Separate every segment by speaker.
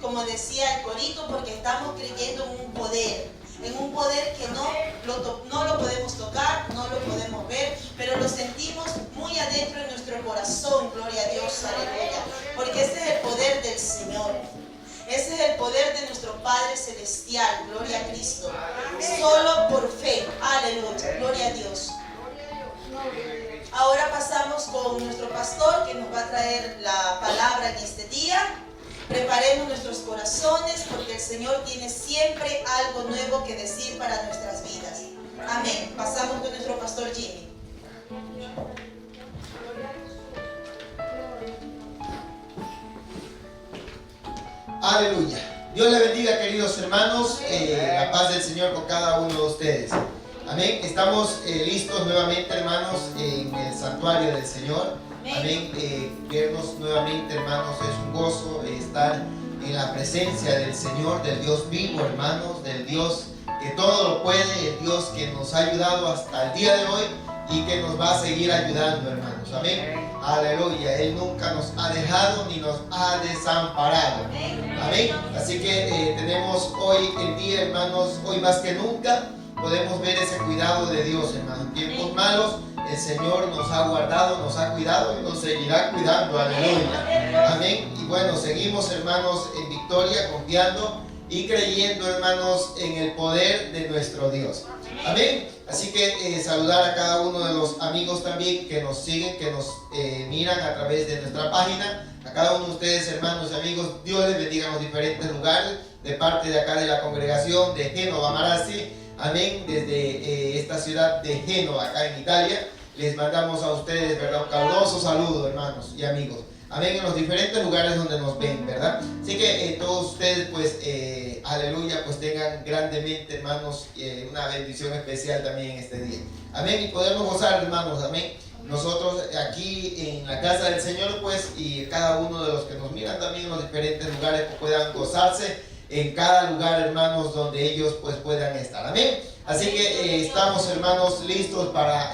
Speaker 1: como decía el corito, porque estamos creyendo en un poder que no lo podemos tocar, no lo podemos ver, pero lo sentimos muy adentro en nuestro corazón, gloria a Dios, aleluya, porque ese es el poder del Señor. Ese es el poder de nuestro Padre Celestial, gloria a Cristo. Solo por fe, aleluya, gloria a Dios. Ahora pasamos con nuestro pastor que nos va a traer la palabra en este día. Preparemos nuestros corazones porque el Señor tiene siempre algo nuevo que decir para nuestras vidas. Amén. Pasamos con nuestro pastor Jimmy.
Speaker 2: Aleluya. Dios le bendiga, queridos hermanos. La paz del Señor con cada uno de ustedes. Amén. Estamos listos nuevamente, hermanos, en el santuario del Señor. Amén. Vernos nuevamente, hermanos, es un gozo estar en la presencia del Señor, del Dios vivo, hermanos, del Dios que todo lo puede, el Dios que nos ha ayudado hasta el día de hoy y que nos va a seguir ayudando, hermanos. Amén. Aleluya. Él nunca nos ha dejado ni nos ha desamparado. Amén. Así que tenemos hoy el día, hermanos, hoy más que nunca podemos ver ese cuidado de Dios, hermanos. En tiempos malos el Señor nos ha guardado, nos ha cuidado y nos seguirá cuidando. Aleluya. Amén. Y bueno, seguimos, hermanos, en victoria, confiando y creyendo, hermanos, en el poder de nuestro Dios. Amén. Así que saludar a cada uno de los amigos también que nos siguen, que nos miran a través de nuestra página. A cada uno de ustedes, hermanos y amigos, Dios les bendiga en los diferentes lugares, de parte de acá de la congregación de Génova, Marassi. Amén. Desde esta ciudad de Génova, acá en Italia, les mandamos a ustedes, ¿verdad?, un caluroso saludo, hermanos y amigos. Amén, en los diferentes lugares donde nos ven, ¿verdad? Así que todos ustedes, pues, aleluya, pues tengan grandemente, hermanos, una bendición especial también en este día. Amén, y podernos gozar, hermanos, amén. Nosotros aquí en la casa del Señor, pues, y cada uno de los que nos miran también en los diferentes lugares, pues, puedan gozarse en cada lugar, hermanos, donde ellos, pues, puedan estar. Amén. Así que estamos, hermanos, listos para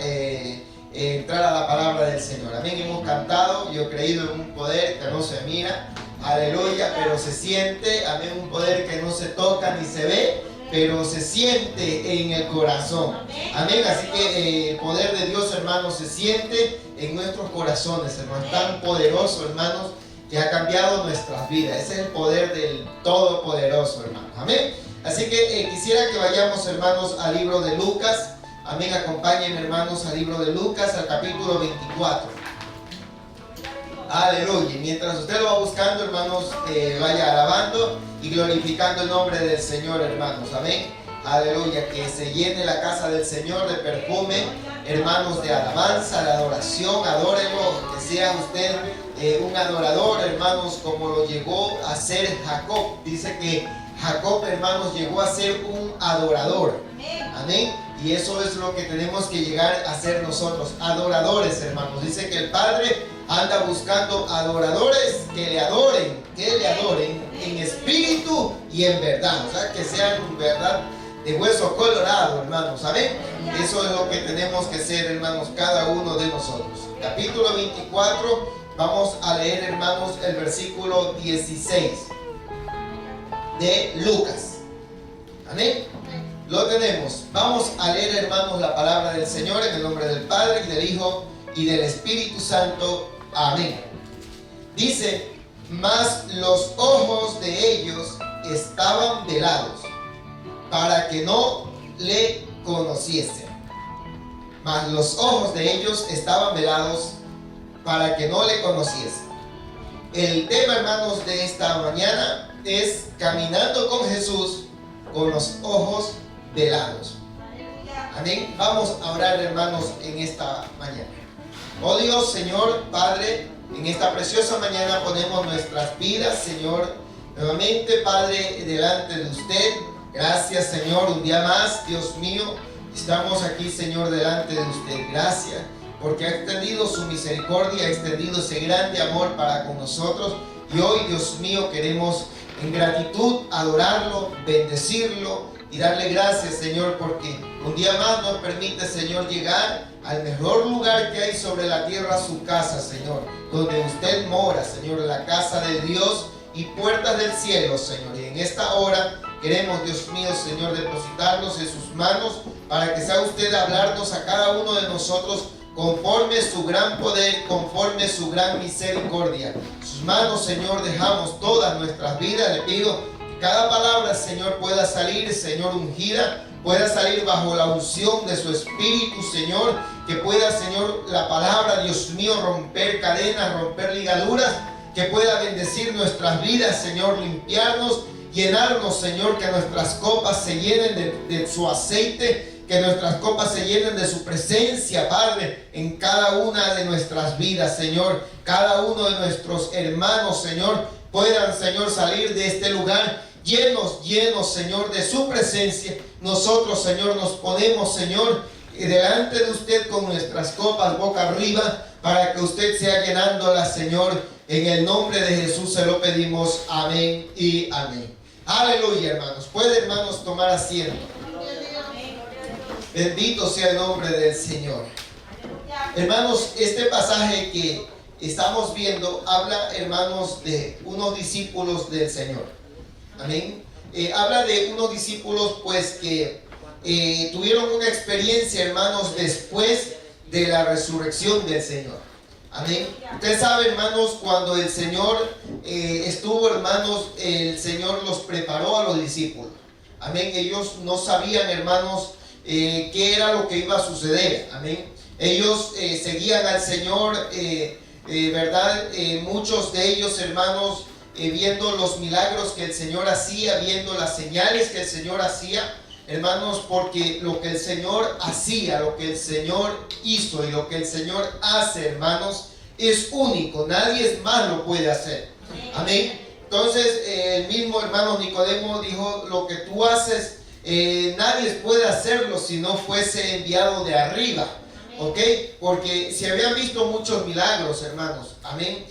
Speaker 2: entrar a la palabra del Señor. Amén. Hemos cantado, yo he creído en un poder que no se mira, aleluya, pero se siente. Amén. Un poder que no se toca ni se ve, pero se siente en el corazón. Amén. Así que el poder de Dios, hermanos, se siente en nuestros corazones, hermanos. Tan poderoso, hermanos, que ha cambiado nuestras vidas. Ese es el poder del Todopoderoso, hermanos. Amén. Así que quisiera que vayamos, hermanos, al libro de Lucas. Amén, acompáñenme, hermanos, al libro de Lucas, al capítulo 24. Aleluya. Mientras usted lo va buscando, hermanos, vaya alabando y glorificando el nombre del Señor, hermanos. Amén. Aleluya. Que se llene la casa del Señor de perfume, hermanos, de alabanza, de adoración. Adórenlo, que sea usted un adorador, hermanos, como lo llegó a ser Jacob. Dice que Jacob, hermanos, llegó a ser un adorador. Amén. Y eso es lo que tenemos que llegar a ser nosotros, adoradores, hermanos. Dice que el Padre anda buscando adoradores que le adoren en espíritu y en verdad. O sea, que sean en verdad de hueso colorado, hermanos. Amén. Eso es lo que tenemos que ser, hermanos, cada uno de nosotros. Capítulo 24, vamos a leer, hermanos, el versículo 16 de Lucas. Amén. Lo tenemos. Vamos a leer, hermanos, la palabra del Señor en el nombre del Padre, y del Hijo y del Espíritu Santo. Amén. Dice: mas los ojos de ellos estaban velados para que no le conociesen. Mas los ojos de ellos estaban velados para que no le conociesen. El tema, hermanos, de esta mañana es caminando con Jesús con los ojos velados. Amén. Vamos a orar, hermanos, en esta mañana. Oh Dios, Señor, Padre, en esta preciosa mañana ponemos nuestras vidas, Señor, nuevamente, Padre, delante de usted. Gracias, Señor, un día más, Dios mío, estamos aquí, Señor, delante de usted. Gracias, porque ha extendido su misericordia, ha extendido ese grande amor para con nosotros. Y hoy, Dios mío, queremos en gratitud adorarlo, bendecirlo y darle gracias, Señor, porque un día más nos permite, Señor, llegar al mejor lugar que hay sobre la tierra, su casa, Señor, donde usted mora, Señor, la casa de Dios, y puertas del cielo, Señor. Y en esta hora queremos, Dios mío, Señor, depositarnos en sus manos para que sea usted hablarnos a cada uno de nosotros conforme su gran poder, conforme su gran misericordia. Sus manos, Señor, dejamos todas nuestras vidas. Le pido que cada palabra, Señor, pueda salir, Señor, ungida, pueda salir bajo la unción de su Espíritu, Señor, que pueda, Señor, la palabra, Dios mío, romper cadenas, romper ligaduras, que pueda bendecir nuestras vidas, Señor, limpiarnos, llenarnos, Señor, que nuestras copas se llenen de su aceite, que nuestras copas se llenen de su presencia, Padre, en cada una de nuestras vidas, Señor. Cada uno de nuestros hermanos, Señor, puedan, Señor, salir de este lugar llenos, Señor, de su presencia. Nosotros, Señor, nos ponemos, Señor, delante de usted con nuestras copas boca arriba, para que usted sea llenándolas, Señor. En el nombre de Jesús se lo pedimos. Amén y amén. Aleluya, hermanos. Pueden, hermanos, tomar asiento. Bendito sea el nombre del Señor. Hermanos, este pasaje que estamos viendo habla, hermanos, de unos discípulos del Señor. Amén. Habla de unos discípulos, pues, que tuvieron una experiencia, hermanos, después de la resurrección del Señor. Amén. Usted sabe, hermanos, cuando el Señor estuvo, hermanos, el Señor los preparó a los discípulos. Amén. Ellos no sabían, hermanos, qué era lo que iba a suceder. Amén. Ellos seguían al Señor, ¿verdad? Muchos de ellos, hermanos, viendo los milagros que el Señor hacía, viendo las señales que el Señor hacía, hermanos, porque lo que el Señor hacía, lo que el Señor hizo y lo que el Señor hace, hermanos, es único. Nadie más lo puede hacer. Amén. Entonces, el mismo hermano Nicodemo dijo: lo que tú haces, nadie puede hacerlo si no fuese enviado de arriba. ¿Ok? Porque se habían visto muchos milagros, hermanos. Amén.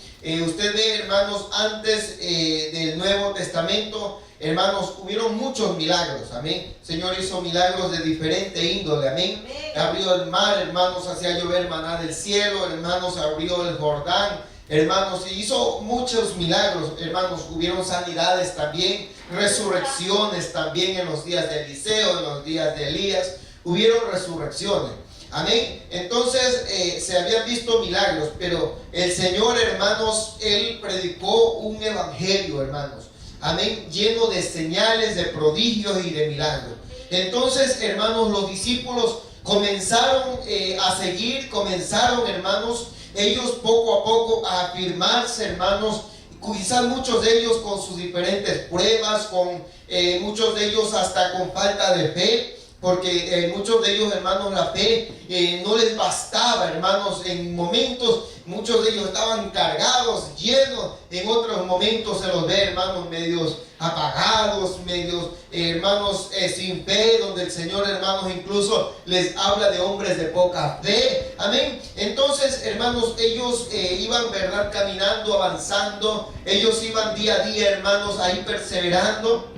Speaker 2: Usted ve, hermanos, antes del Nuevo Testamento, hermanos, hubieron muchos milagros. Amén. El Señor hizo milagros de diferente índole. Amén. Abrió el mar, hermanos, hacía llover maná del cielo. Hermanos, abrió el Jordán. Hermanos, hizo muchos milagros. Hermanos, hubieron sanidades también, resurrecciones también en los días de Eliseo, en los días de Elías. Hubieron resurrecciones. Amén. Entonces se habían visto milagros, pero el Señor, hermanos, Él predicó un evangelio, hermanos. Amén. Lleno de señales, de prodigios y de milagros. Entonces, hermanos, los discípulos comenzaron a seguir, hermanos, ellos poco a poco a afirmarse, hermanos. Quizás muchos de ellos con sus diferentes pruebas, muchos de ellos hasta con falta de fe. Porque muchos de ellos, hermanos, la fe no les bastaba, hermanos. En momentos, muchos de ellos estaban cargados, llenos. En otros momentos se los ve, hermanos, medios apagados, medios, hermanos, sin fe, donde el Señor, hermanos, incluso les habla de hombres de poca fe. Amén. Entonces, hermanos, ellos iban, verdad, caminando, avanzando. Ellos iban día a día, hermanos, ahí perseverando.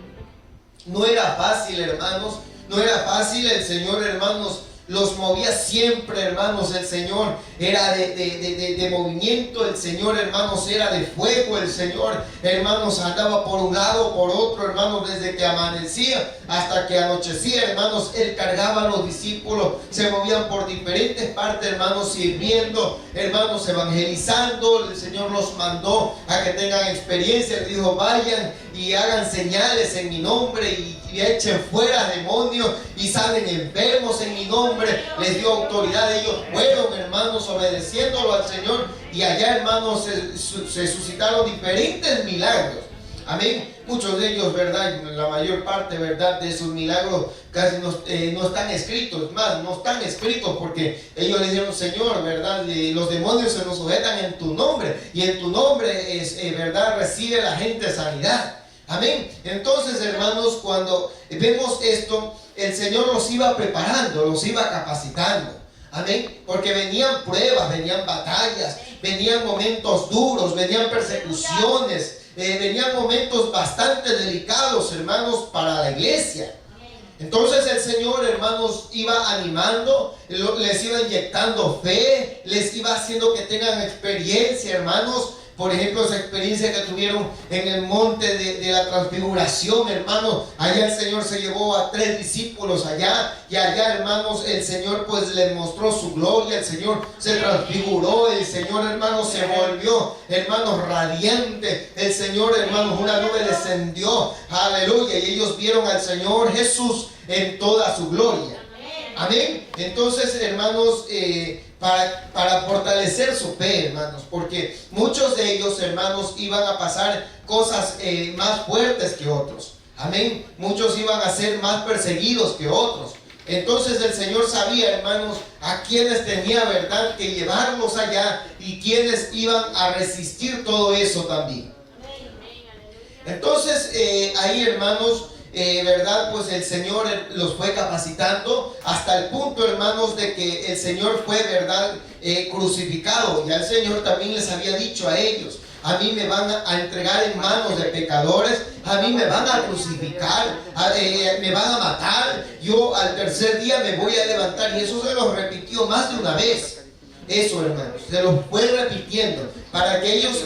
Speaker 2: No era fácil, hermanos. No era fácil. El Señor, hermanos, los movía siempre, hermanos. El Señor era de movimiento. El Señor, hermanos, era de fuego. El Señor, hermanos, andaba por un lado, por otro, hermanos, desde que amanecía hasta que anochecía, hermanos. Él cargaba a los discípulos. Se movían por diferentes partes, hermanos, sirviendo, hermanos, evangelizando. El Señor los mandó a que tengan experiencia. Les dijo: vayan y hagan señales en mi nombre y echen fuera demonios y salen enfermos en mi nombre. Les dio autoridad. Ellos fueron, hermanos, obedeciéndolo al Señor, y allá, hermanos, se suscitaron diferentes milagros. Amén. Muchos de ellos, verdad, la mayor parte, verdad, de esos milagros casi no están escritos. Más, no están escritos porque ellos le dijeron: Señor, verdad, los demonios se nos sujetan en tu nombre, y en tu nombre verdad, recibe la gente sanidad. Amén. Entonces, hermanos, cuando vemos esto, el Señor los iba preparando, los iba capacitando. Amén. Porque venían pruebas, venían batallas, venían momentos duros, venían persecuciones, venían momentos bastante delicados, hermanos, para la iglesia. Entonces el Señor, hermanos, iba animando, les iba inyectando fe, les iba haciendo que tengan experiencia, hermanos, por ejemplo, esa experiencia que tuvieron en el monte de la transfiguración, hermanos. Allá el Señor se llevó a 3 discípulos allá, y allá, hermanos, el Señor pues les mostró su gloria. El Señor se transfiguró, el Señor, hermanos, se volvió, hermanos, radiante. El Señor, hermanos, una nube descendió, aleluya, y ellos vieron al Señor Jesús en toda su gloria. Amén. Entonces, hermanos, para fortalecer su fe, hermanos, porque muchos de ellos, hermanos, iban a pasar cosas más fuertes que otros. Amén. Muchos iban a ser más perseguidos que otros. Entonces el Señor sabía, hermanos, a quienes tenía, verdad, que llevarlos allá, y quienes iban a resistir todo eso también. Entonces ahí, hermanos, verdad, pues el Señor los fue capacitando hasta el punto, hermanos, de que el Señor fue, verdad, crucificado. Ya el Señor también les había dicho a ellos: a mí me van a entregar en manos de pecadores, a mí me van a crucificar, me van a matar, yo al tercer día me voy a levantar. Y eso se los repitió más de una vez. Eso, hermanos, se los fue repitiendo para que ellos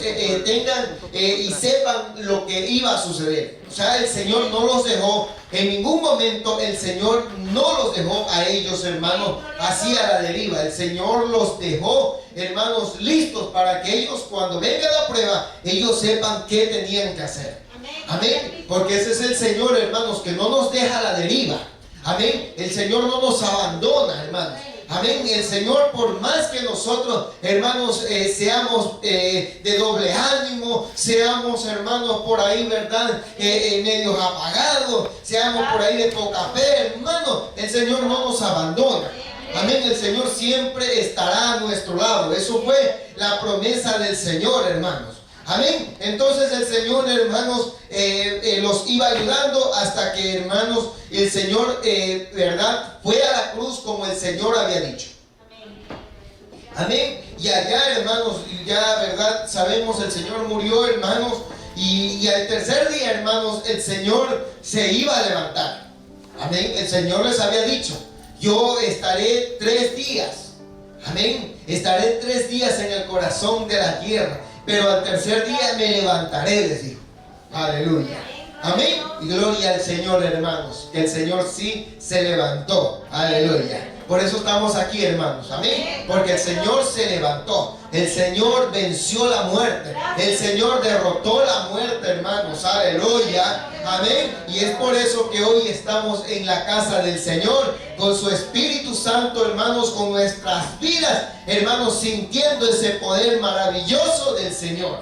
Speaker 2: tengan y sepan lo que iba a suceder. O sea, el Señor no los dejó, en ningún momento el Señor no los dejó a ellos, hermanos, así a la deriva. El Señor los dejó, hermanos, listos para que ellos, cuando venga la prueba, ellos sepan qué tenían que hacer. Amén. Porque ese es el Señor, hermanos, que no nos deja a la deriva. Amén. El Señor no nos abandona, hermanos. Amén. El Señor, por más que nosotros, hermanos, seamos de doble ánimo, seamos, hermanos, por ahí, verdad, medios apagados, seamos por ahí de poca fe, hermanos, el Señor no nos abandona. Amén. El Señor siempre estará a nuestro lado. Eso fue la promesa del Señor, hermanos. Amén. Entonces el Señor, hermanos, los iba ayudando hasta que, hermanos, el Señor, verdad, fue a la cruz como el Señor había dicho. Amén. Y allá, hermanos, ya, verdad, sabemos, el Señor murió, hermanos, y al tercer día, hermanos, el Señor se iba a levantar. Amén. El Señor les había dicho: yo estaré 3 días. Amén. Estaré 3 días en el corazón de la tierra, pero al tercer día me levantaré, les dijo. Aleluya. Amén. Y gloria al Señor, hermanos, que el Señor sí se levantó. Aleluya. Por eso estamos aquí, hermanos. Amén. Porque el Señor se levantó. El Señor venció la muerte. El Señor derrotó la muerte, hermanos. Aleluya. Amén. Y es por eso que hoy estamos en la casa del Señor, con su Espíritu Santo, hermanos, con nuestras vidas, hermanos, sintiendo ese poder maravilloso del Señor.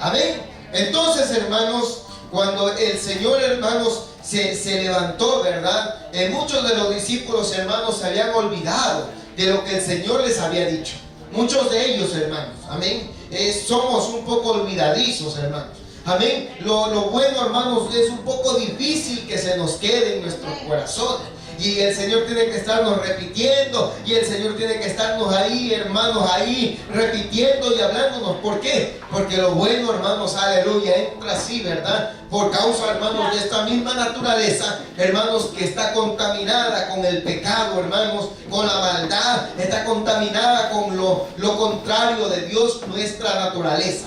Speaker 2: Amén. Entonces, hermanos, cuando el Señor, hermanos, se levantó, ¿verdad? Muchos de los discípulos, hermanos, se habían olvidado de lo que el Señor les había dicho. Muchos de ellos, hermanos, amén, somos un poco olvidadizos, hermanos. Amén. Lo bueno, hermanos, es un poco difícil que se nos quede en nuestros corazones. Y el Señor tiene que estarnos repitiendo, y el Señor tiene que estarnos ahí, hermanos, ahí repitiendo y hablándonos. ¿Por qué? Porque lo bueno, hermanos, aleluya, entra así, ¿verdad? Por causa, hermanos, de esta misma naturaleza, hermanos, que está contaminada con el pecado, hermanos, con la maldad, está contaminada con lo contrario de Dios, nuestra naturaleza.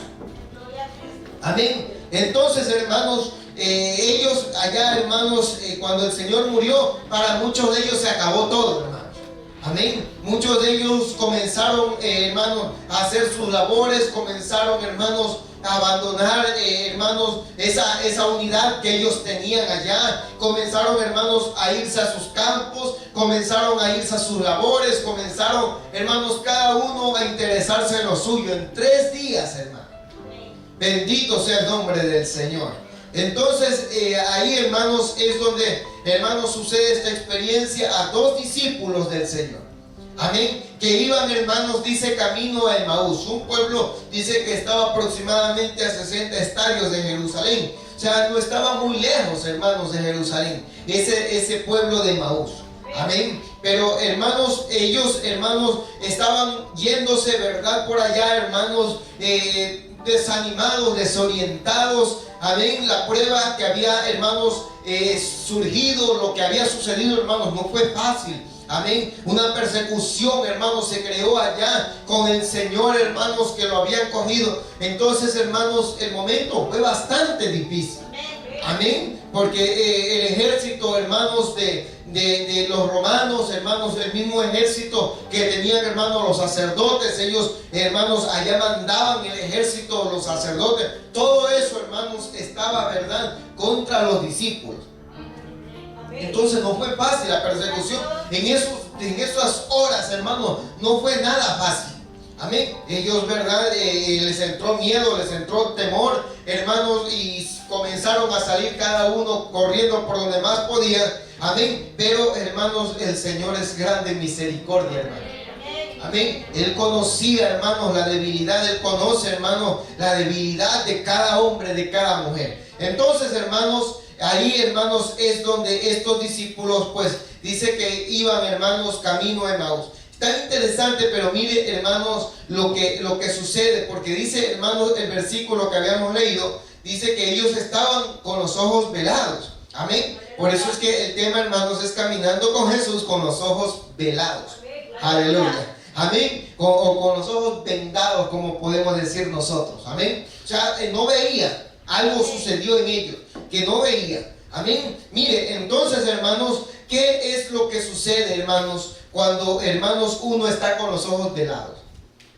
Speaker 2: Amén. Entonces, hermanos, ellos allá, hermanos, cuando el Señor murió, para muchos de ellos se acabó todo, hermanos. Amén. Muchos de ellos comenzaron, hermanos, a hacer sus labores, comenzaron, hermanos, a abandonar, hermanos, esa unidad que ellos tenían allá. Comenzaron, hermanos, a irse a sus campos, comenzaron a irse a sus labores, comenzaron, hermanos, cada uno a interesarse en lo suyo. En 3 días, hermanos. Bendito sea el nombre del Señor. Entonces ahí, hermanos, es donde, hermanos, sucede esta experiencia a 2 discípulos del Señor. Amén. Que iban, hermanos, dice, camino a Emaús. Un pueblo, dice, que estaba aproximadamente a 60 estadios de Jerusalén. O sea, no estaba muy lejos, hermanos, de Jerusalén, ese pueblo de Emaús. Amén. Pero, hermanos, ellos, hermanos, estaban yéndose, ¿verdad? Por allá, hermanos, desanimados, desorientados. Amén. La prueba que había, hermanos, surgido, lo que había sucedido, hermanos, no fue fácil. Amén. Una persecución, hermanos, se creó allá con el Señor, hermanos, que lo habían cogido. Entonces, hermanos, el momento fue bastante difícil. Amén. Porque el ejército, hermanos, de los romanos, hermanos, el mismo ejército que tenían, hermanos, los sacerdotes, ellos, hermanos, allá mandaban el ejército, los sacerdotes. Todo eso, hermanos, estaba, ¿verdad?, contra los discípulos. Entonces no fue fácil la persecución. En esas horas, hermanos, no fue nada fácil. Amén. Ellos, ¿verdad? Les entró miedo, les entró temor, hermanos, y comenzaron a salir cada uno corriendo por donde más podían. Amén. Pero, hermanos, el Señor es grande en misericordia, hermanos. Amén. Él conocía, hermanos, la debilidad. Él conoce, hermanos, la debilidad de cada hombre, de cada mujer. Entonces, hermanos, ahí, hermanos, es donde estos discípulos, pues, dice que iban, hermanos, camino a Emaús. Está interesante, pero mire, hermanos, lo que sucede, porque dice, hermanos, el versículo que habíamos leído, dice que ellos estaban con los ojos velados. Amén. Por eso es que el tema, hermanos, es caminando con Jesús con los ojos velados. Aleluya. Amén. O con los ojos vendados, como podemos decir nosotros. Amén. O sea, no veía. Algo sucedió en ellos que no veía. Amén. Mire, entonces, hermanos, ¿qué es lo que sucede, hermanos, cuando, hermanos, uno está con los ojos velados?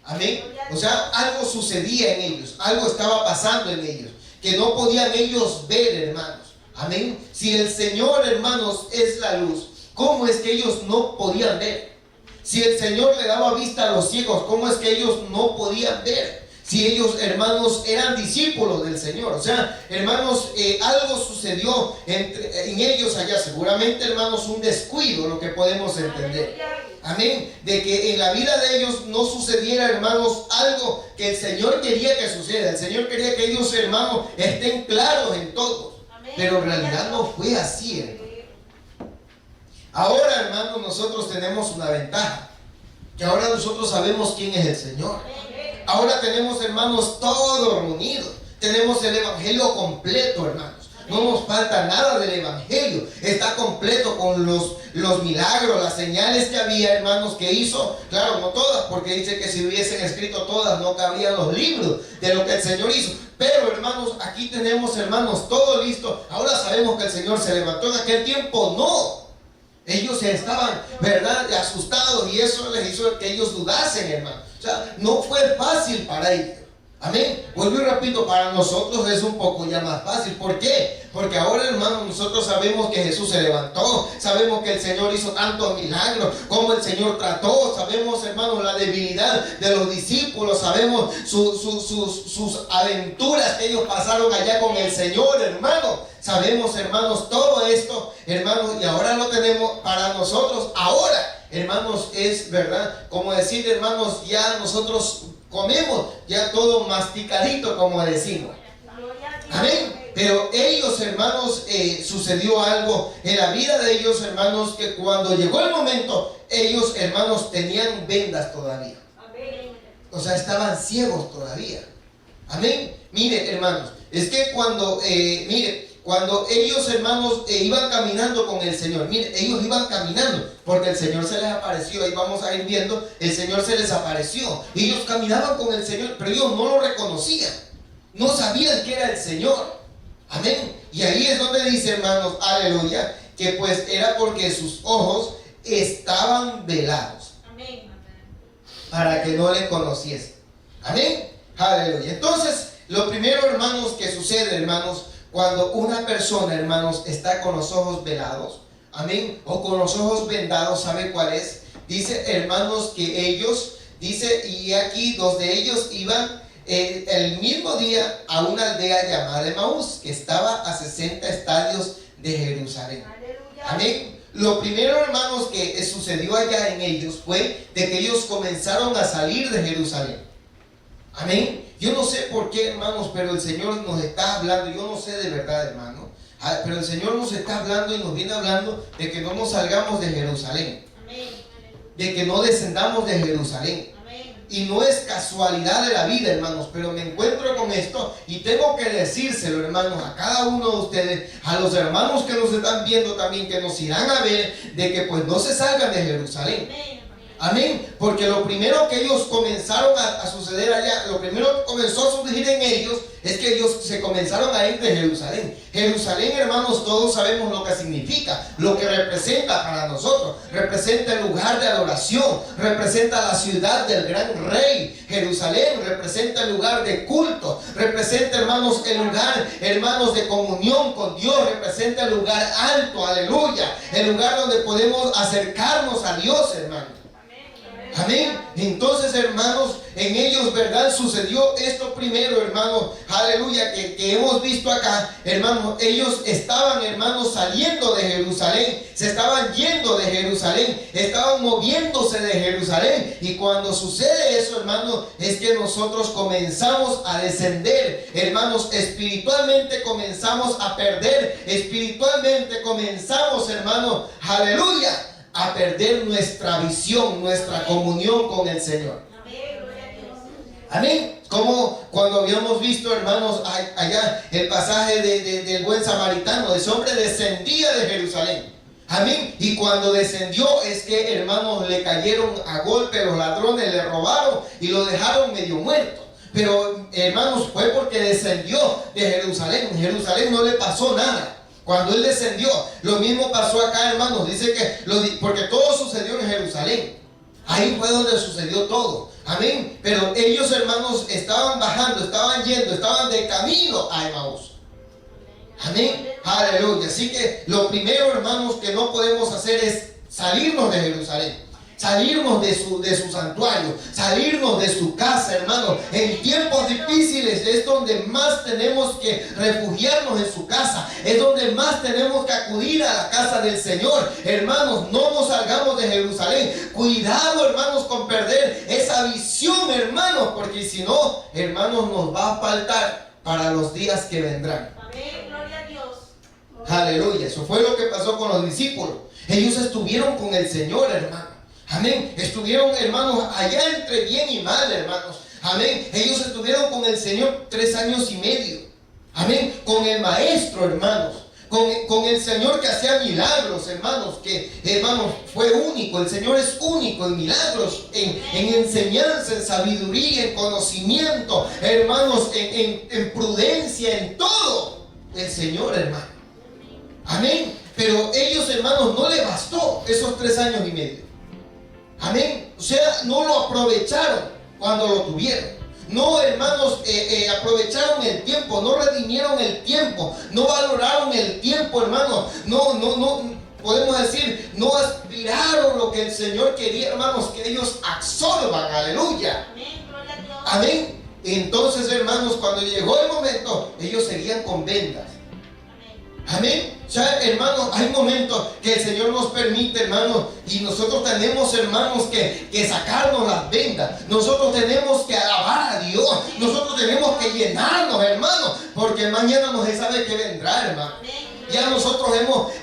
Speaker 2: Amén. O sea, algo sucedía en ellos, algo estaba pasando en ellos, que no podían ellos ver, hermanos. Amén. Si el Señor, hermanos, es la luz, ¿cómo es que ellos no podían ver? Si el Señor le daba vista a los ciegos, ¿cómo es que ellos no podían ver? Si ellos, hermanos, eran discípulos del Señor. O sea, hermanos, algo sucedió en ellos allá. Seguramente, hermanos, un descuido, lo que podemos entender. Amén. De que en la vida de ellos no sucediera, hermanos, algo que el Señor quería que suceda. El Señor quería que ellos, hermanos, estén claros en todo. Pero en realidad no fue así, hermano. Ahora, hermanos, nosotros tenemos una ventaja. Que ahora nosotros sabemos quién es el Señor. Ahora tenemos, hermanos, todo reunido. Tenemos el Evangelio completo, hermanos. No nos falta nada del Evangelio. Está completo con los milagros, las señales que había, hermanos, que hizo. Claro, no todas, porque dice que si hubiesen escrito todas, no cabrían los libros de lo que el Señor hizo. Pero, hermanos, aquí tenemos, hermanos, todo listo. Ahora sabemos que el Señor se levantó. En aquel tiempo no. Ellos estaban, ¿verdad?, asustados, y eso les hizo que ellos dudasen, hermano. O sea, no fue fácil para ellos. Amén. Vuelvo y repito, para nosotros es un poco ya más fácil. ¿Por qué? Porque ahora, hermanos, nosotros sabemos que Jesús se levantó. Sabemos que el Señor hizo tantos milagros, como el Señor trató. Sabemos, hermanos, la debilidad de los discípulos. Sabemos sus aventuras que ellos pasaron allá con el Señor, hermano. Sabemos, hermanos, todo esto, hermanos, y ahora lo tenemos para nosotros. Ahora, hermanos, es verdad, como decir, hermanos, ya nosotros comemos ya todo masticadito, como decimos. Amén. Pero ellos, hermanos, sucedió algo en la vida de ellos, hermanos, que cuando llegó el momento, ellos, hermanos, tenían vendas todavía. O sea, estaban ciegos todavía. Amén. Mire, hermanos, es que cuando ellos, hermanos, iban caminando con el Señor, mire, ellos iban caminando, porque el Señor se les apareció. Ahí vamos a ir viendo, el Señor se les apareció. Ellos caminaban con el Señor, pero ellos no lo reconocían. No sabían que era el Señor. Amén. Y ahí es donde dice, hermanos, aleluya, que pues era porque sus ojos estaban velados. Amén. Para que no le conociesen. Amén. Aleluya. Entonces, lo primero, hermanos, que sucede, hermanos, cuando una persona, hermanos, está con los ojos velados, amén, o con los ojos vendados, ¿sabe cuál es? Dice, hermanos, que ellos, dice, y aquí dos de ellos iban el mismo día a una aldea llamada Emaús, que estaba a 60 estadios de Jerusalén. Amén. Lo primero, hermanos, que sucedió allá en ellos fue de que ellos comenzaron a salir de Jerusalén. Amén. Yo no sé por qué, hermanos, pero el Señor nos está hablando. Yo no sé de verdad, hermano, pero el Señor nos está hablando y nos viene hablando de que no nos salgamos de Jerusalén. Amén. De que no descendamos de Jerusalén. Amén. y no es casualidad de la vida, hermanos, pero me encuentro con esto y tengo que decírselo, hermanos, a cada uno de ustedes, a los hermanos que nos están viendo también, que nos irán a ver, de que pues no se salgan de Jerusalén. Amén, porque lo primero que ellos comenzaron a suceder allá, lo primero que comenzó a surgir en ellos es que ellos se comenzaron a ir de Jerusalén. Jerusalén, hermanos, todos sabemos lo que significa, lo que representa para nosotros. Representa el lugar de adoración, representa la ciudad del gran rey. Jerusalén representa el lugar de culto, representa, hermanos, el lugar, hermanos, de comunión con Dios, representa el lugar alto, aleluya, el lugar donde podemos acercarnos a Dios, hermanos. Amén. Entonces, hermanos, en ellos, ¿verdad? Sucedió esto primero, hermanos, aleluya, que hemos visto acá, hermanos. Ellos estaban, hermanos, saliendo de Jerusalén, se estaban yendo de Jerusalén, estaban moviéndose de Jerusalén. Y cuando sucede eso, hermanos, es que nosotros comenzamos a descender, hermanos, espiritualmente comenzamos a perder, espiritualmente comenzamos, hermanos, aleluya, a perder nuestra visión, nuestra comunión con el Señor. Amén. Como cuando habíamos visto, hermanos, allá el pasaje del buen samaritano, ese hombre descendía de Jerusalén. Amén. Y cuando descendió es que, hermanos, le cayeron a golpe, los ladrones le robaron y lo dejaron medio muerto. Pero, hermanos, fue porque descendió de Jerusalén. En Jerusalén no le pasó nada. Cuando él descendió, lo mismo pasó acá, hermanos. Dice que, porque todo sucedió en Jerusalén. Ahí fue donde sucedió todo. Amén. Pero ellos, hermanos, estaban bajando, estaban yendo, estaban de camino a Emaús. Amén. Aleluya. Así que lo primero, hermanos, que no podemos hacer es salirnos de Jerusalén. Salirnos de su santuario, salirnos de su casa, hermanos. En tiempos difíciles es donde más tenemos que refugiarnos en su casa, es donde más tenemos que acudir a la casa del Señor. Hermanos, no nos salgamos de Jerusalén. Cuidado, hermanos, con perder esa visión, hermanos, porque si no, hermanos, nos va a faltar para los días que vendrán.
Speaker 3: Amén, gloria a Dios.
Speaker 2: Aleluya, eso fue lo que pasó con los discípulos. Ellos estuvieron con el Señor, hermanos. Amén. Estuvieron, hermanos, allá entre bien y mal, hermanos. Amén. Ellos estuvieron con el Señor 3 años y medio. Amén. Con el Maestro, hermanos. Con el Señor que hacía milagros, hermanos. Que, hermanos, fue único. El Señor es único en milagros, en enseñanza, en sabiduría, en conocimiento, hermanos, en prudencia, en todo. El Señor, hermano. Amén. Pero ellos, hermanos, no les bastó esos 3 años y medio. Amén. O sea, no lo aprovecharon cuando lo tuvieron. No, hermanos, aprovecharon el tiempo, no redimieron el tiempo, no valoraron el tiempo, hermanos. No, podemos decir, no aspiraron lo que el Señor quería, hermanos, que ellos absorban. Aleluya.
Speaker 3: Amén, gloria a Dios.
Speaker 2: Amén. Entonces, hermanos, cuando llegó el momento, ellos seguían con vendas. Amén. O sea, hermanos, hay momentos que el Señor nos permite, hermanos, y nosotros tenemos, hermanos, que sacarnos las vendas. Nosotros tenemos que alabar a Dios. Nosotros tenemos que llenarnos, hermanos, porque mañana no se sabe qué vendrá, hermano. Ya nosotros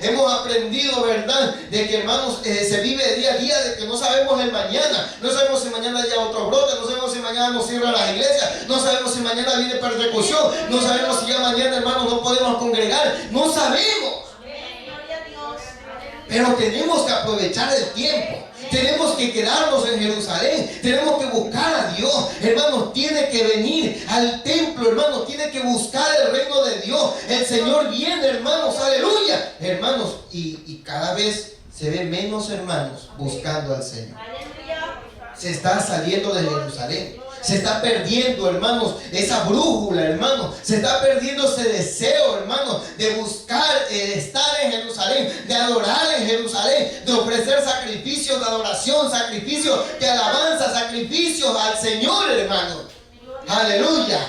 Speaker 2: hemos aprendido, ¿verdad? De que, hermanos, se vive día a día, de que no sabemos el mañana. No sabemos si mañana haya otro brote, no sabemos si mañana nos cierran las iglesias, no sabemos si mañana viene persecución, no sabemos si ya mañana, hermanos, no podemos congregar. No sabemos. Pero tenemos que aprovechar el tiempo. Tenemos que quedarnos en Jerusalén. Tenemos que buscar a Dios. Hermanos, tiene que venir al templo, hermanos. Tiene que buscar el reino de Dios. El Señor viene, hermanos. Aleluya. Hermanos, y cada vez se ve menos hermanos buscando al Señor. Se está saliendo de Jerusalén. Se está perdiendo, hermanos, esa brújula, hermanos. Se está perdiendo ese deseo, hermanos, de buscar, de estar en Jerusalén, de adorar en Jerusalén, de ofrecer sacrificios de adoración, sacrificios de alabanza, sacrificios al Señor, hermanos. Aleluya.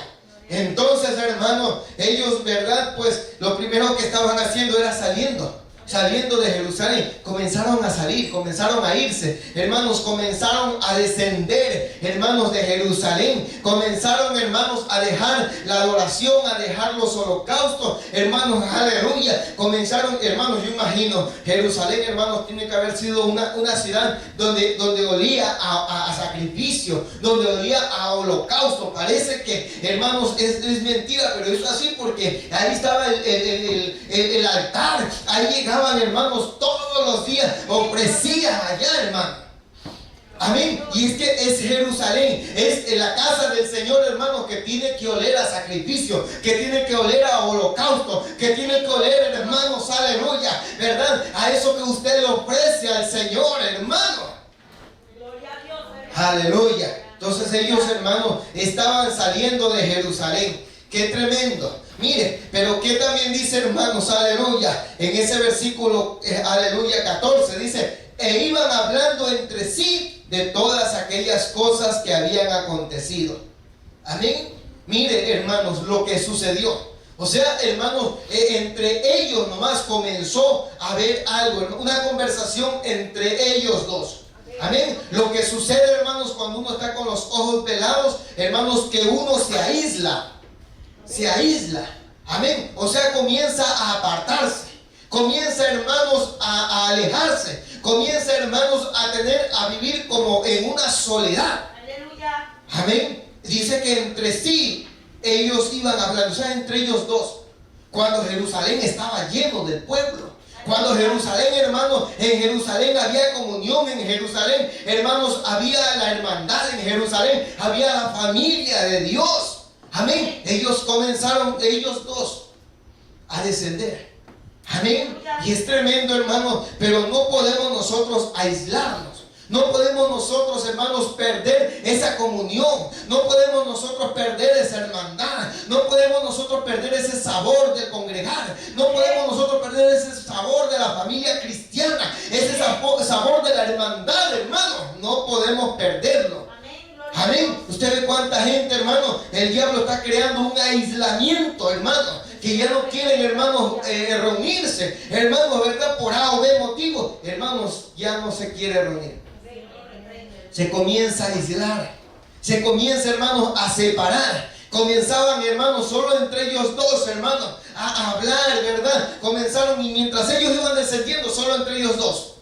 Speaker 2: Entonces, hermanos, ellos, ¿verdad? Pues lo primero que estaban haciendo era saliendo. saliendo de Jerusalén, comenzaron a salir, comenzaron a irse, hermanos, comenzaron a descender, hermanos, de Jerusalén, comenzaron, hermanos, a dejar la adoración, a dejar los holocaustos, hermanos, aleluya, comenzaron, hermanos, yo imagino, Jerusalén, hermanos, tiene que haber sido una ciudad donde olía a sacrificio, donde olía a holocausto. Parece que, hermanos, es mentira, pero es así, porque ahí estaba el altar, ahí llegaban, hermanos, todos los días, ofrecían allá, hermano. Amén. Y es que es Jerusalén, es la casa del Señor, hermanos, que tiene que oler a sacrificio, que tiene que oler a holocausto, que tiene que oler, hermanos, aleluya, ¿verdad? A eso que usted le ofrece al Señor, hermano.
Speaker 3: Gloria a Dios.
Speaker 2: Aleluya. Entonces ellos, hermanos, estaban saliendo de Jerusalén. Qué tremendo. Mire, pero que también dice, hermanos, aleluya, en ese versículo, aleluya, 14, dice, e iban hablando entre sí de todas aquellas cosas que habían acontecido. Amén. Mire, hermanos, lo que sucedió. O sea, hermanos, entre ellos nomás comenzó a haber algo, una conversación entre ellos dos. Amén. Lo que sucede, hermanos, cuando uno está con los ojos velados, hermanos, que uno se aísla. Se aísla. Amén. O sea, comienza a apartarse. Comienza, hermanos, a alejarse. Comienza, hermanos, a vivir como en una soledad.
Speaker 3: Aleluya.
Speaker 2: Amén. Dice que entre sí ellos iban hablando, o sea, entre ellos dos. Cuando Jerusalén estaba lleno del pueblo. Cuando Jerusalén, hermanos, en Jerusalén había comunión, en Jerusalén, hermanos, había la hermandad, en Jerusalén había la familia de Dios. Amén. Ellos comenzaron, ellos dos, a descender. Amén. Y es tremendo, hermano, pero no podemos nosotros aislarnos. No podemos nosotros, hermanos, perder esa comunión. No podemos nosotros perder esa hermandad. No podemos nosotros perder ese sabor de congregar. No podemos nosotros perder ese sabor de la familia cristiana. Ese sabor de la hermandad, hermano. No podemos perderlo. Amén. Usted ve cuánta gente, hermano, el diablo está creando un aislamiento, hermano, que ya no quieren, hermanos, reunirse, hermanos, ¿verdad? Por A o B motivo, hermanos, ya no se quiere reunir. Se comienza a aislar, se comienza, hermanos, a separar. Comenzaban, hermanos, solo entre ellos dos, hermanos, a hablar, ¿verdad? Comenzaron, y mientras ellos iban descendiendo, solo entre ellos dos.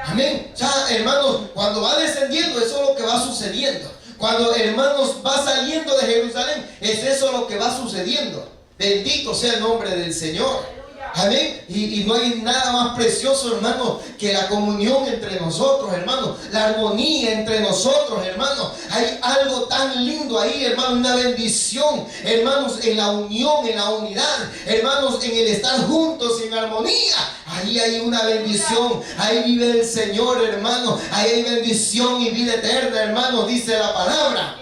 Speaker 2: Amén. O sea, hermanos, cuando va descendiendo, eso es lo que va sucediendo. Cuando, hermanos, va saliendo de Jerusalén, es eso lo que va sucediendo. Bendito sea el nombre del Señor. Amén. Y no hay nada más precioso, hermano, que la comunión entre nosotros, hermano. La armonía entre nosotros, hermano. Hay algo tan lindo ahí, hermano. Una bendición, hermanos, en la unión, en la unidad. Hermanos, en el estar juntos, en armonía. Ahí hay una bendición. Ahí vive el Señor, hermano. Ahí hay bendición y vida eterna, hermano. Dice la palabra.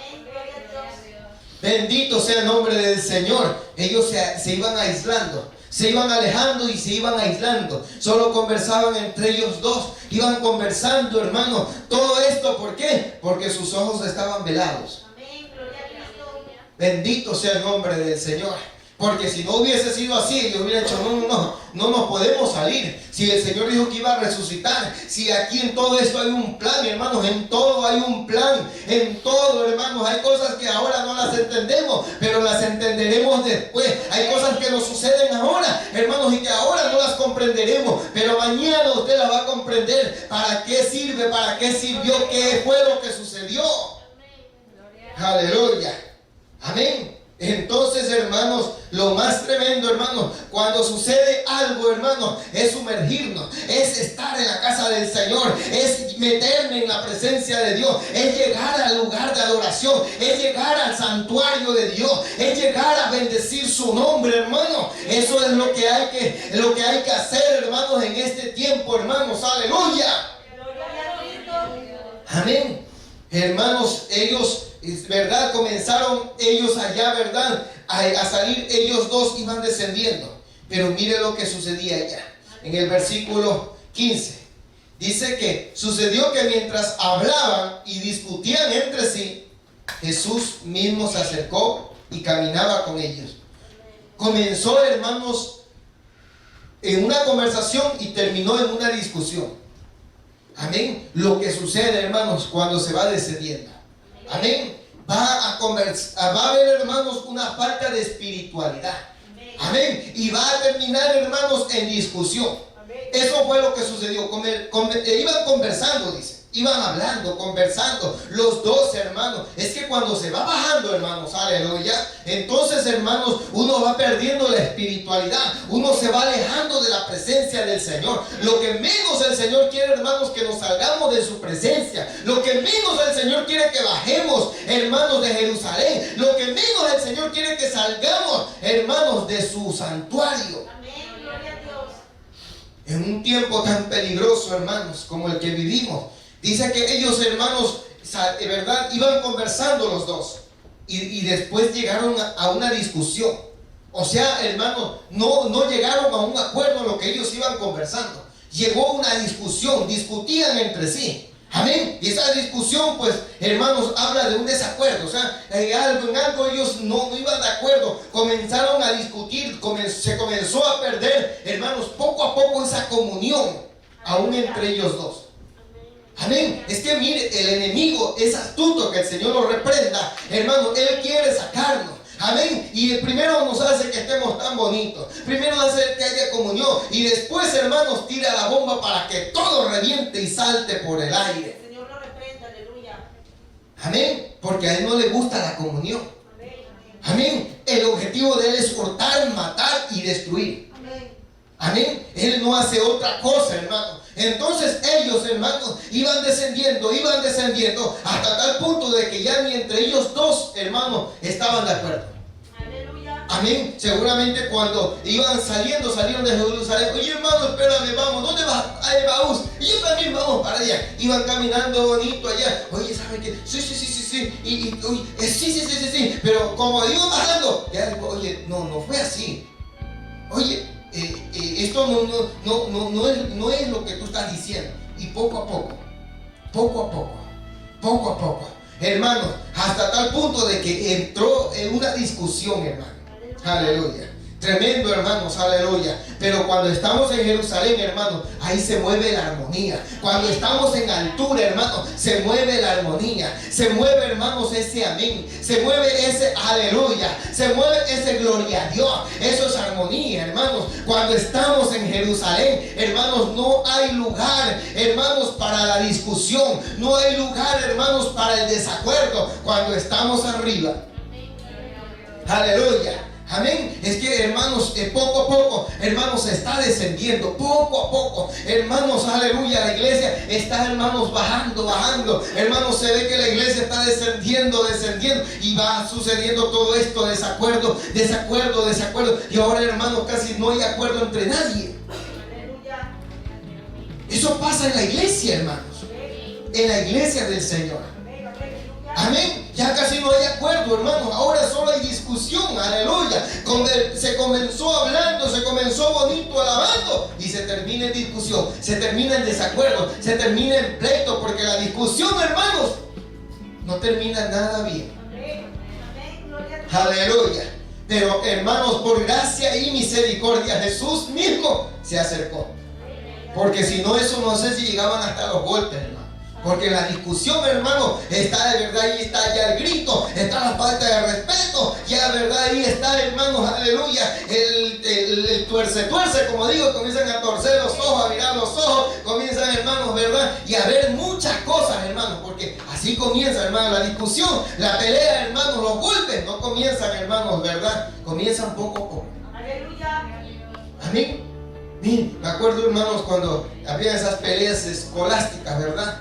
Speaker 2: Bendito sea el nombre del Señor. Ellos se iban aislando. Se iban alejando y se iban aislando. Solo conversaban entre ellos dos. Iban conversando, hermano. Todo esto, ¿por qué? Porque sus ojos estaban velados.
Speaker 3: Amén. Gloria a Cristo.
Speaker 2: Bendito sea el nombre del Señor. Porque si no hubiese sido así, ellos hubieran dicho, no nos podemos salir. Si el Señor dijo que iba a resucitar, si aquí en todo esto hay un plan, hermanos, en todo hay un plan, en todo, hermanos, hay cosas que ahora no las entendemos, pero las entenderemos después. Hay cosas que nos suceden ahora, hermanos, y que ahora no las comprenderemos, pero mañana usted las va a comprender. ¿Para qué sirve? ¿Para qué sirvió? ¿Qué fue lo que sucedió? Aleluya. Amén. Entonces, hermanos, lo más tremendo, hermanos, cuando sucede algo, hermanos, es sumergirnos, es estar en la casa del Señor, es meterme en la presencia de Dios, es llegar al lugar de adoración, es llegar al santuario de Dios, es llegar a bendecir su nombre, hermano. Eso es lo que hay que hacer, hermanos, en este tiempo, hermanos. Aleluya. Amén. Hermanos, ellos, ¿verdad? Comenzaron ellos allá, ¿verdad? A salir, ellos dos iban descendiendo. Pero mire lo que sucedía allá. En el versículo 15. Dice que sucedió que mientras hablaban y discutían entre sí, Jesús mismo se acercó y caminaba con ellos. Comenzó, hermanos, en una conversación y terminó en una discusión. Amén. Lo que sucede, hermanos, cuando se va descendiendo. Amén. Va a haber, hermanos, una falta de espiritualidad. Amén. Y va a terminar, hermanos, en discusión. Eso fue lo que sucedió. Iban conversando, dice. Iban hablando, conversando, los dos, hermanos. Es que cuando se va bajando, hermanos, aleluya, entonces, hermanos, uno va perdiendo la espiritualidad. Uno se va alejando de la presencia del Señor. Lo que menos el Señor quiere, hermanos, que nos salgamos de su presencia. Lo que menos el Señor quiere que bajemos, hermanos, de Jerusalén. Lo que menos el Señor quiere que salgamos, hermanos, de su santuario.
Speaker 3: Amén, gloria a Dios.
Speaker 2: En un tiempo tan peligroso, hermanos, como el que vivimos, dice que ellos, hermanos, de verdad, iban conversando los dos. Y después llegaron a una discusión. O sea, hermanos, no llegaron a un acuerdo en lo que ellos iban conversando. Llegó una discusión, discutían entre sí. Amén. Y esa discusión, pues, hermanos, habla de un desacuerdo. O sea, en algo ellos no iban de acuerdo. Comenzaron a discutir, se comenzó a perder, hermanos, poco a poco esa comunión, aún entre ellos dos. Amén. Es que mire, el enemigo es astuto, que el Señor lo reprenda. Hermano, Él quiere sacarnos. Amén. Y primero nos hace que estemos tan bonitos. Primero hace que haya comunión. Y después, hermanos, tira la bomba para que todo reviente y salte por el aire.
Speaker 3: El Señor lo reprenda, aleluya.
Speaker 2: Amén. Porque a Él no le gusta la comunión.
Speaker 3: Amén.
Speaker 2: Amén. El objetivo de Él es hurtar, matar y destruir.
Speaker 3: Amén.
Speaker 2: Amén. Él no hace otra cosa, hermano. Entonces ellos, hermanos, iban descendiendo hasta tal punto de que ya ni entre ellos dos, hermanos, estaban de acuerdo.
Speaker 3: Aleluya.
Speaker 2: Amén. Seguramente cuando salieron de Jerusalén. Oye, hermano, espérame, vamos. ¿Dónde vas? A Emaús. Y yo también vamos para allá. Iban caminando bonito allá. Oye, ¿saben qué? Sí. Sí. Pero como iban bajando, ya digo, oye, no fue así. Oye, esto no es lo que tú estás diciendo. Y poco a poco, hermanos, hasta tal punto de que entró en una discusión, hermano. Aleluya. Tremendo, hermanos, aleluya. Pero cuando estamos en Jerusalén, hermanos, ahí se mueve la armonía. Cuando estamos en altura, hermanos, se mueve la armonía. Se mueve, hermanos, ese amén. Se mueve ese aleluya. Se mueve ese gloria a Dios. Eso es armonía, hermanos. Cuando estamos en Jerusalén, hermanos, no hay lugar, hermanos, para la discusión. No hay lugar, hermanos, para el desacuerdo. Cuando estamos arriba. Aleluya. Amén. Es que, hermanos, poco a poco, hermanos, se está descendiendo. Poco a poco, hermanos, aleluya. La iglesia está, hermanos, bajando. Hermanos, se ve que la iglesia está descendiendo. Y va sucediendo todo esto, desacuerdo. Y ahora, hermanos, casi no hay acuerdo entre nadie.
Speaker 3: Aleluya.
Speaker 2: Eso pasa en la iglesia, hermanos. En la iglesia del Señor. Amén. Ya casi no hay acuerdo, hermanos. Ahora solo hay discusión. Aleluya. Se comenzó hablando, se comenzó bonito alabando y se termina en discusión, se termina en desacuerdo, se termina en pleito, porque la discusión, hermanos, no termina nada bien.
Speaker 3: Amén. Gloria a Dios.
Speaker 2: Aleluya. Pero, hermanos, por gracia y misericordia, Jesús mismo se acercó. Porque si no, eso no sé si llegaban hasta los golpes, hermano. Porque la discusión, hermano, está de verdad, ahí está ya el grito, está la falta de respeto, ya de verdad ahí está, hermanos, aleluya, el tuerce, como digo, comienzan a torcer los ojos, a mirar los ojos, comienzan, hermanos, verdad, y a ver muchas cosas, hermanos, porque así comienza, hermanos, la discusión, la pelea, hermanos, los golpes, no comienzan, hermanos, verdad, comienzan poco a poco.
Speaker 3: Aleluya.
Speaker 2: Amén. Miren, me acuerdo, hermanos, cuando había esas peleas escolásticas, ¿verdad?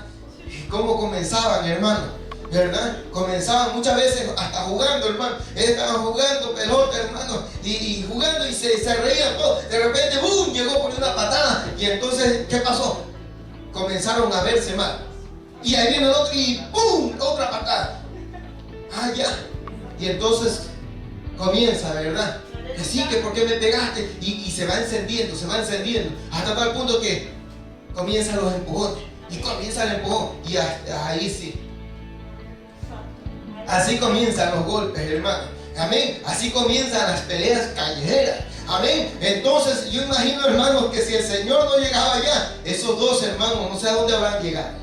Speaker 2: ¿Cómo comenzaban, hermano? ¿Verdad? Comenzaban muchas veces hasta jugando, hermano. Estaban jugando pelota, hermano, y jugando y se reían todos. De repente, ¡boom!, llegó por una patada. Y entonces, ¿qué pasó? Comenzaron a verse mal. Y ahí viene el otro y ¡boom!, otra patada. Ah, ya. Y entonces comienza, ¿verdad? Así que, ¿por qué me pegaste? Y se va encendiendo, hasta tal punto que comienzan los empujones. Y comienza el empujón. Y ahí sí. Así comienzan los golpes, hermano. Amén. Así comienzan las peleas callejeras. Amén. Entonces yo imagino, hermanos, que si el Señor no llegaba allá, esos dos hermanos no sé a dónde habrán llegado.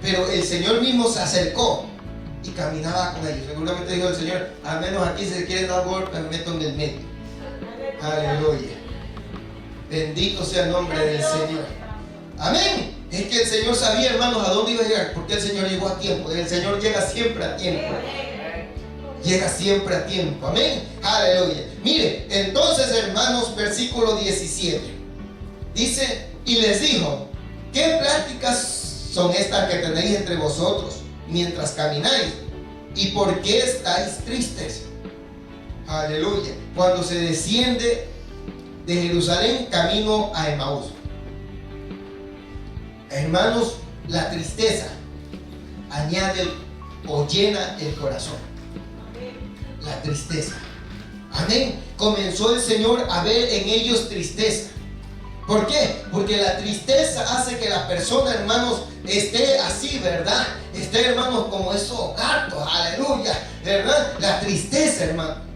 Speaker 2: Pero el Señor mismo se acercó y caminaba con ellos. Seguramente dijo el Señor, al menos aquí si se quieren dar golpe, me meto en el medio. Aleluya. Bendito sea el nombre del Señor. Amén. Es que el Señor sabía, hermanos, a dónde iba a llegar, porque el Señor llegó a tiempo. El Señor llega siempre a tiempo. Llega siempre a tiempo. Amén. Aleluya. Mire, entonces, hermanos, versículo 17. Dice, y les dijo, ¿qué pláticas son estas que tenéis entre vosotros mientras camináis? ¿Y por qué estáis tristes? Aleluya. Cuando se desciende de Jerusalén camino a Emaús. Hermanos, la tristeza añade o llena el corazón. La tristeza. Amén. Comenzó el Señor a ver en ellos tristeza. ¿Por qué? Porque la tristeza hace que la persona, hermanos, esté así, ¿verdad? Esté, hermanos, como esos gatos. Aleluya. ¿Verdad? La tristeza, hermano.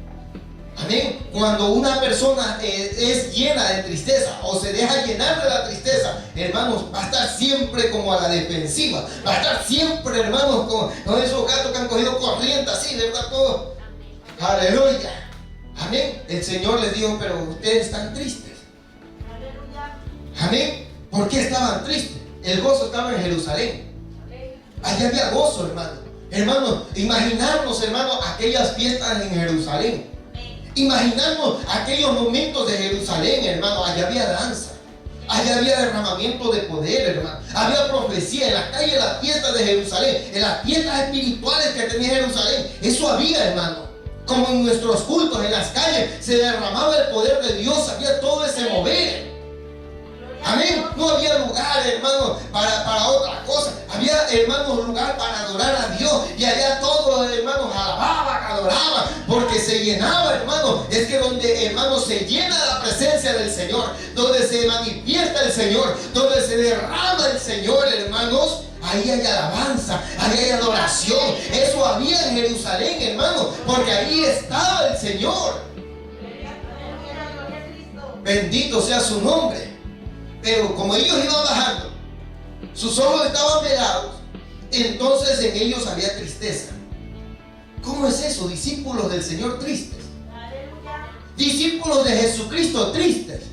Speaker 2: Amén. Cuando una persona es llena de tristeza o se deja llenar de la tristeza, hermanos, va a estar siempre como a la defensiva. Va a estar siempre, hermanos, con esos gatos que han cogido corriente así, ¿verdad? Todo. Aleluya. Amén. El Señor les dijo, pero ustedes están tristes. Amén. ¿Por qué estaban tristes? El gozo estaba en Jerusalén. Allá había gozo, hermano. Hermano, imaginarnos, hermano, aquellas fiestas en Jerusalén. Imaginarnos aquellos momentos de Jerusalén, hermano. Allá había danza, allá había derramamiento de poder, hermano. Había profecía en las calles, en las fiestas de Jerusalén, en las fiestas espirituales que tenía Jerusalén. Eso había, hermano. Como en nuestros cultos, en las calles, se derramaba el poder de Dios. Había todo ese mover. Amén. No había lugar, hermano, para otra cosa. Había, hermanos, lugar para adorar a Dios. Y allá todos, hermanos, alababan, adoraban, porque se llenaba, hermano. Es que donde, hermano, se llena la presencia del Señor, donde se manifiesta el Señor, donde se derrama el Señor, hermanos, ahí hay alabanza, ahí hay adoración. Eso había en Jerusalén, hermano, porque ahí estaba el Señor. Bendito sea su nombre. Pero como ellos iban bajando, sus ojos estaban velados, entonces en ellos había tristeza. ¿Cómo es eso? Discípulos del Señor tristes. Discípulos de Jesucristo tristes.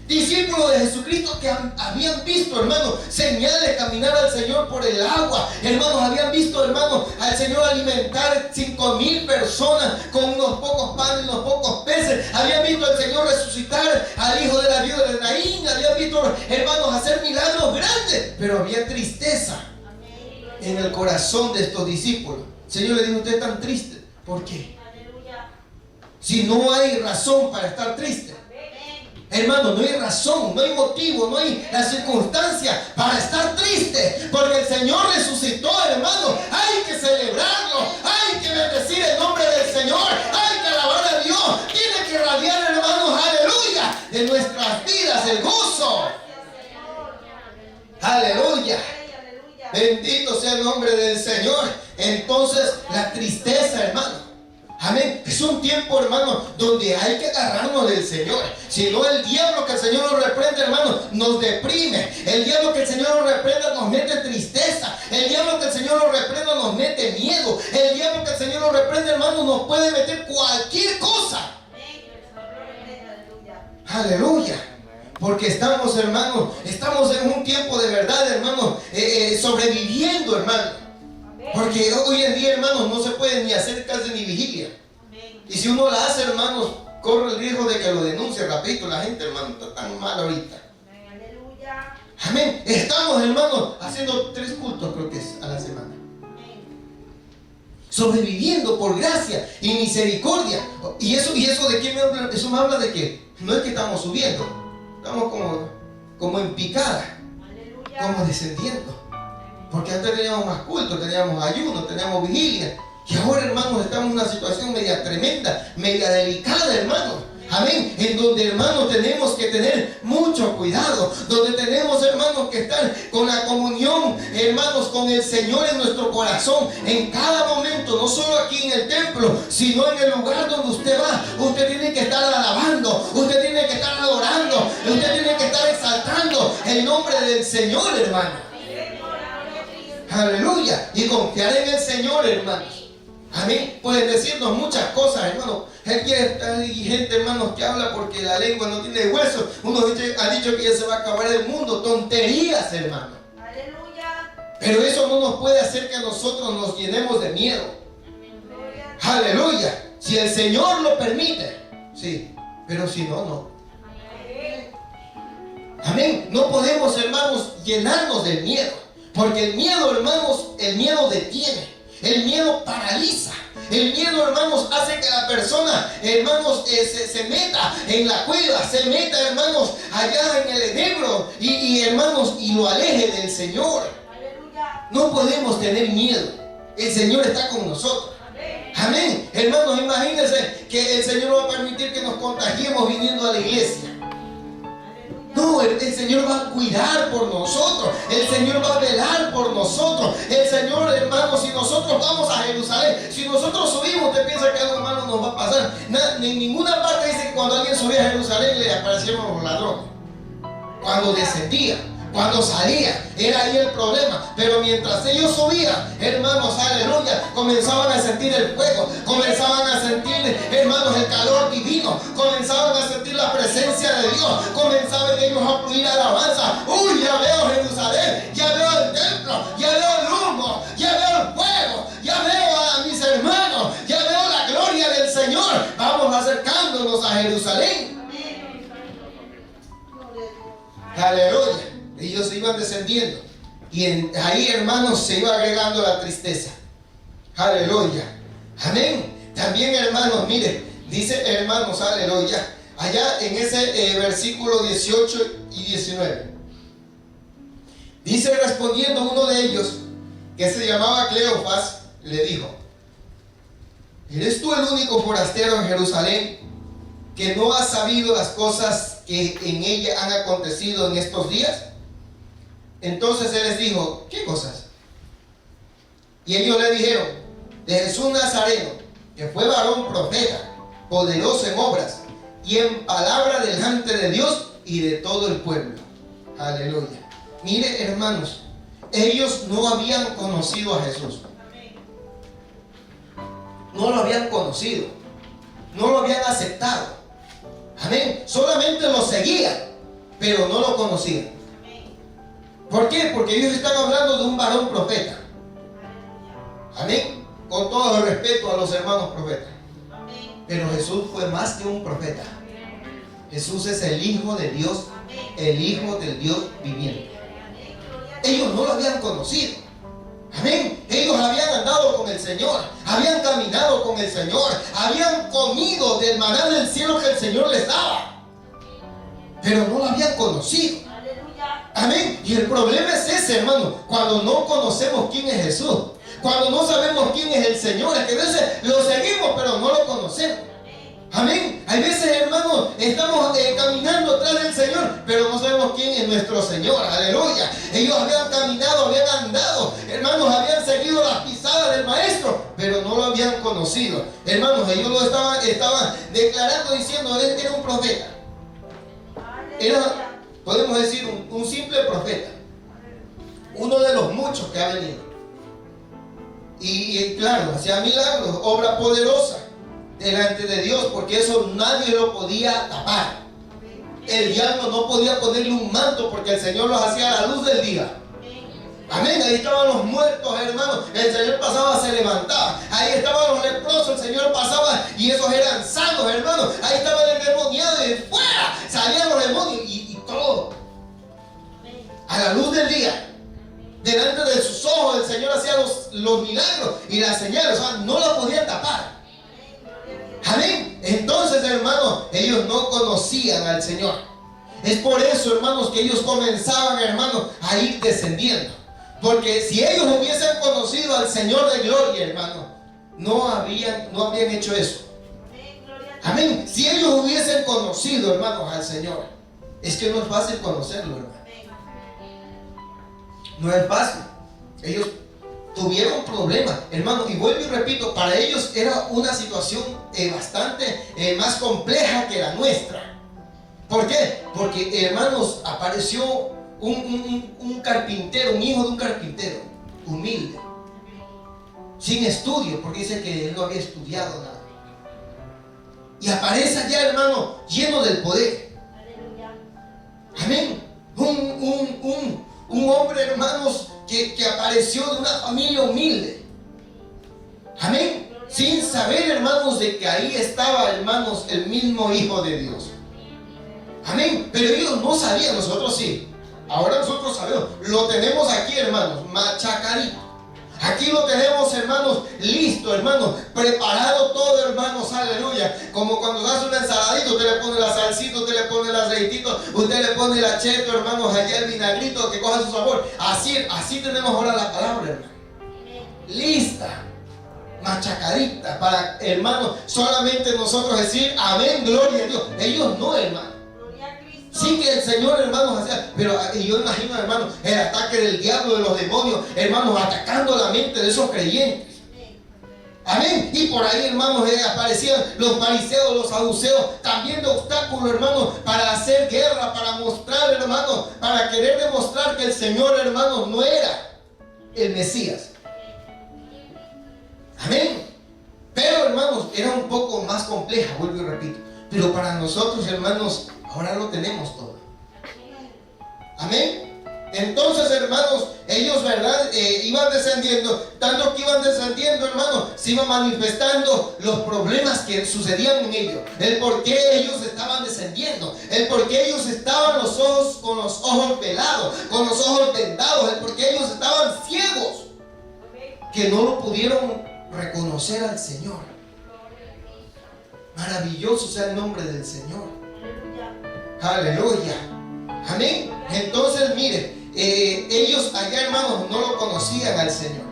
Speaker 2: Discípulos de Jesucristo que habían visto, hermanos, señales caminar al Señor por el agua. Hermanos, habían visto, hermanos, al Señor alimentar 5,000 personas con unos pocos panes y unos pocos peces. Habían visto al Señor resucitar al hijo de la viuda de Naín. Habían visto, hermanos, hacer milagros grandes. Pero había tristeza en el corazón de estos discípulos. El Señor le dijo, ustedes están tristes. ¿Por qué? Si no hay razón para estar tristes. Hermano, no hay razón, no hay motivo, no hay la circunstancia para estar triste, porque el Señor resucitó, hermano. Hay que celebrarlo, hay que bendecir el nombre del Señor, hay que alabar a Dios. Tiene que radiar, hermanos, aleluya, de nuestras vidas el gozo. Aleluya. Bendito sea el nombre del Señor. Entonces, la tristeza, hermano. Amén. Es un tiempo, hermano, donde hay que agarrarnos del Señor. Si no, el diablo que el Señor nos reprende, hermano, nos deprime. El diablo que el Señor nos reprenda nos mete tristeza. El diablo que el Señor nos reprenda nos mete miedo. El diablo que el Señor nos reprende, hermano, nos puede meter cualquier cosa. Aleluya. Porque estamos, hermanos, estamos en un tiempo de verdad, hermanos, sobreviviendo, hermano. Porque hoy en día, hermanos, no se puede ni hacer casi ni vigilia. Y si uno la hace, hermanos, corre el riesgo de que lo denuncie rapidito la gente, hermano. Está tan mal ahorita. Amén. Estamos, hermanos, haciendo 3 cultos, creo que es, a la semana. Sobreviviendo por gracia y misericordia. ¿Y eso de qué me habla? Eso me habla de que no es que estamos subiendo. Estamos como en picada. Como descendiendo. Porque antes teníamos más culto, teníamos ayuno, teníamos vigilia. Y ahora, hermanos, estamos en una situación media tremenda, media delicada, hermanos. Amén. En donde, hermanos, tenemos que tener mucho cuidado. Donde tenemos, hermanos, que estar con la comunión, hermanos, con el Señor en nuestro corazón. En cada momento, no solo aquí en el templo, sino en el lugar donde usted va. Usted tiene que estar alabando. Usted tiene que estar adorando. Usted tiene que estar exaltando el nombre del Señor, hermano. Aleluya. Y confiar en el Señor, hermanos. Amén. Pueden decirnos muchas cosas, hermano. Hay gente, hermanos, que habla porque la lengua no tiene hueso. Uno ha dicho que ya se va a acabar el mundo. Tonterías, hermano.
Speaker 3: Aleluya.
Speaker 2: Pero eso no nos puede hacer que nosotros nos llenemos de miedo. Aleluya. Si el Señor lo permite, sí. Pero si no, no. Amén. No podemos, hermanos, llenarnos del miedo. Porque el miedo, hermanos, el miedo detiene. El miedo paraliza. El miedo, hermanos, hace que la persona, hermanos, se meta en la cueva, se meta, hermanos, allá en el enebro y hermanos, y lo aleje del Señor.
Speaker 3: Aleluya.
Speaker 2: No podemos tener miedo. El Señor está con nosotros. Amén. Hermanos, imagínense que el Señor va a permitir que nos contagiemos viniendo a la iglesia. No, el Señor va a cuidar por nosotros. El Señor va a velar por nosotros. El Señor, hermanos, si nosotros vamos a Jerusalén, si nosotros subimos, usted piensa que algo malo nos va a pasar. En ninguna parte dice que cuando alguien subía a Jerusalén le aparecieron los ladrones. Cuando descendía, cuando salía, era ahí el problema. Pero mientras ellos subían, hermanos, aleluya, comenzaban a sentir el fuego, comenzaban a sentir, hermanos, el calor divino, comenzaban a sentir la presencia de Dios, comenzaban ellos a fluir alabanza. Uy, ya veo Jerusalén, ya veo el templo, ya veo el humo, ya veo el fuego, ya veo a mis hermanos, ya veo la gloria del Señor. Vamos acercándonos a Jerusalén. Aleluya. Ellos iban descendiendo y ahí, hermanos, se iba agregando la tristeza. Aleluya. Amén. También, hermanos, mire, dice, hermanos, aleluya, allá en ese versículo 18 y 19. Dice, respondiendo uno de ellos, que se llamaba Cleofas, le dijo: ¿eres tú el único forastero en Jerusalén que no has sabido las cosas que en ella han acontecido en estos días? Entonces él les dijo: ¿qué cosas? Y ellos le dijeron: de Jesús Nazareno, que fue varón profeta, poderoso en obras y en palabra delante de Dios y de todo el pueblo. Aleluya. Mire, hermanos, ellos no habían conocido a Jesús. No lo habían conocido, no lo habían aceptado. Amén. Solamente lo seguían, pero no lo conocían. ¿Por qué? Porque ellos están hablando de un varón profeta. Amén. Con todo el respeto a los hermanos profetas. Pero Jesús fue más que un profeta. Jesús es el Hijo de Dios, el Hijo del Dios viviente. Ellos no lo habían conocido. Amén. Ellos habían andado con el Señor, habían caminado con el Señor, habían comido del maná del cielo que el Señor les daba, pero no lo habían conocido. Amén. Y el problema es ese, hermano, cuando no conocemos quién es Jesús, cuando no sabemos quién es el Señor, es que a veces lo seguimos pero no lo conocemos. Amén. Hay veces, hermano, estamos caminando atrás del Señor, pero no sabemos quién es nuestro Señor. Aleluya. Ellos habían caminado, habían andado, hermanos, habían seguido las pisadas del Maestro, pero no lo habían conocido. Hermanos, ellos lo estaban declarando, diciendo: él era un profeta. Era, podemos decir, un simple profeta, uno de los muchos que ha venido. Y claro, hacía milagros, obra poderosa delante de Dios, porque eso nadie lo podía tapar. El diablo no podía ponerle un manto, porque el Señor los hacía a la luz del día. Amén. Ahí estaban los muertos, hermanos, el Señor pasaba, se levantaba. Ahí estaban los leprosos, el Señor pasaba y esos eran sanos, hermanos. Ahí estaba el endemoniado y fuera salían los demonios y todo a la luz del día. Delante de sus ojos el Señor hacía los milagros y las señales, o sea, no lo podían tapar. Amén. Entonces, hermanos, ellos no conocían al Señor. Es por eso, hermanos, que ellos comenzaban, hermanos, a ir descendiendo. Porque si ellos hubiesen conocido al Señor de gloria, hermanos, no habían hecho eso. Amén. Si ellos hubiesen conocido, hermanos, al Señor, es que no es fácil conocerlo, hermano. No es fácil. Ellos tuvieron problemas, hermano, y vuelvo y repito, para ellos era una situación bastante más compleja que la nuestra. ¿Por qué? Porque, hermanos, apareció un carpintero, un hijo de un carpintero, humilde, sin estudio, porque dice que él no había estudiado nada. Y aparece allá, hermano, lleno del poder. Amén. Un hombre, hermanos, que apareció de una familia humilde. Amén. Sin saber, hermanos, de que ahí estaba, hermanos, el mismo Hijo de Dios. Amén. Pero ellos no sabían, nosotros sí. Ahora nosotros sabemos. Lo tenemos aquí, hermanos, machacadito. Aquí lo tenemos, hermanos, listo, hermanos, preparado todo, hermanos, aleluya. Como cuando hace una ensaladita, usted le pone la salsita, usted le pone el aceitito, usted le pone el acheto, hermanos, allá el vinagrito que coja su sabor. Así tenemos ahora la palabra, hermano. Lista, machacadita, para, hermanos, solamente nosotros decir amén, gloria a Dios. Ellos no, hermano. Sí que el Señor, hermanos, hacía, pero yo imagino, hermanos, el ataque del diablo, de los demonios, hermanos, atacando la mente de esos creyentes. Amén. Y por ahí, hermanos, aparecían los fariseos, los saduceos, también de obstáculos, hermanos, para hacer guerra, para mostrar, hermanos, para querer demostrar que el Señor, hermanos, no era el Mesías. Amén. Pero, hermanos, era un poco más compleja, vuelvo y repito. Pero para nosotros, hermanos, ahora lo tenemos todo. Amén. Entonces, hermanos, ellos, ¿verdad? Iban descendiendo. Tanto que iban descendiendo, hermanos, se iban manifestando los problemas que sucedían en ellos. El por qué ellos estaban descendiendo. El por qué ellos estaban con los ojos velados, con los ojos vendados. El por qué ellos estaban ciegos, que no lo pudieron reconocer al Señor. Maravilloso sea el nombre del Señor. Aleluya. Amén. Entonces, miren, ellos allá, hermanos, no lo conocían al Señor.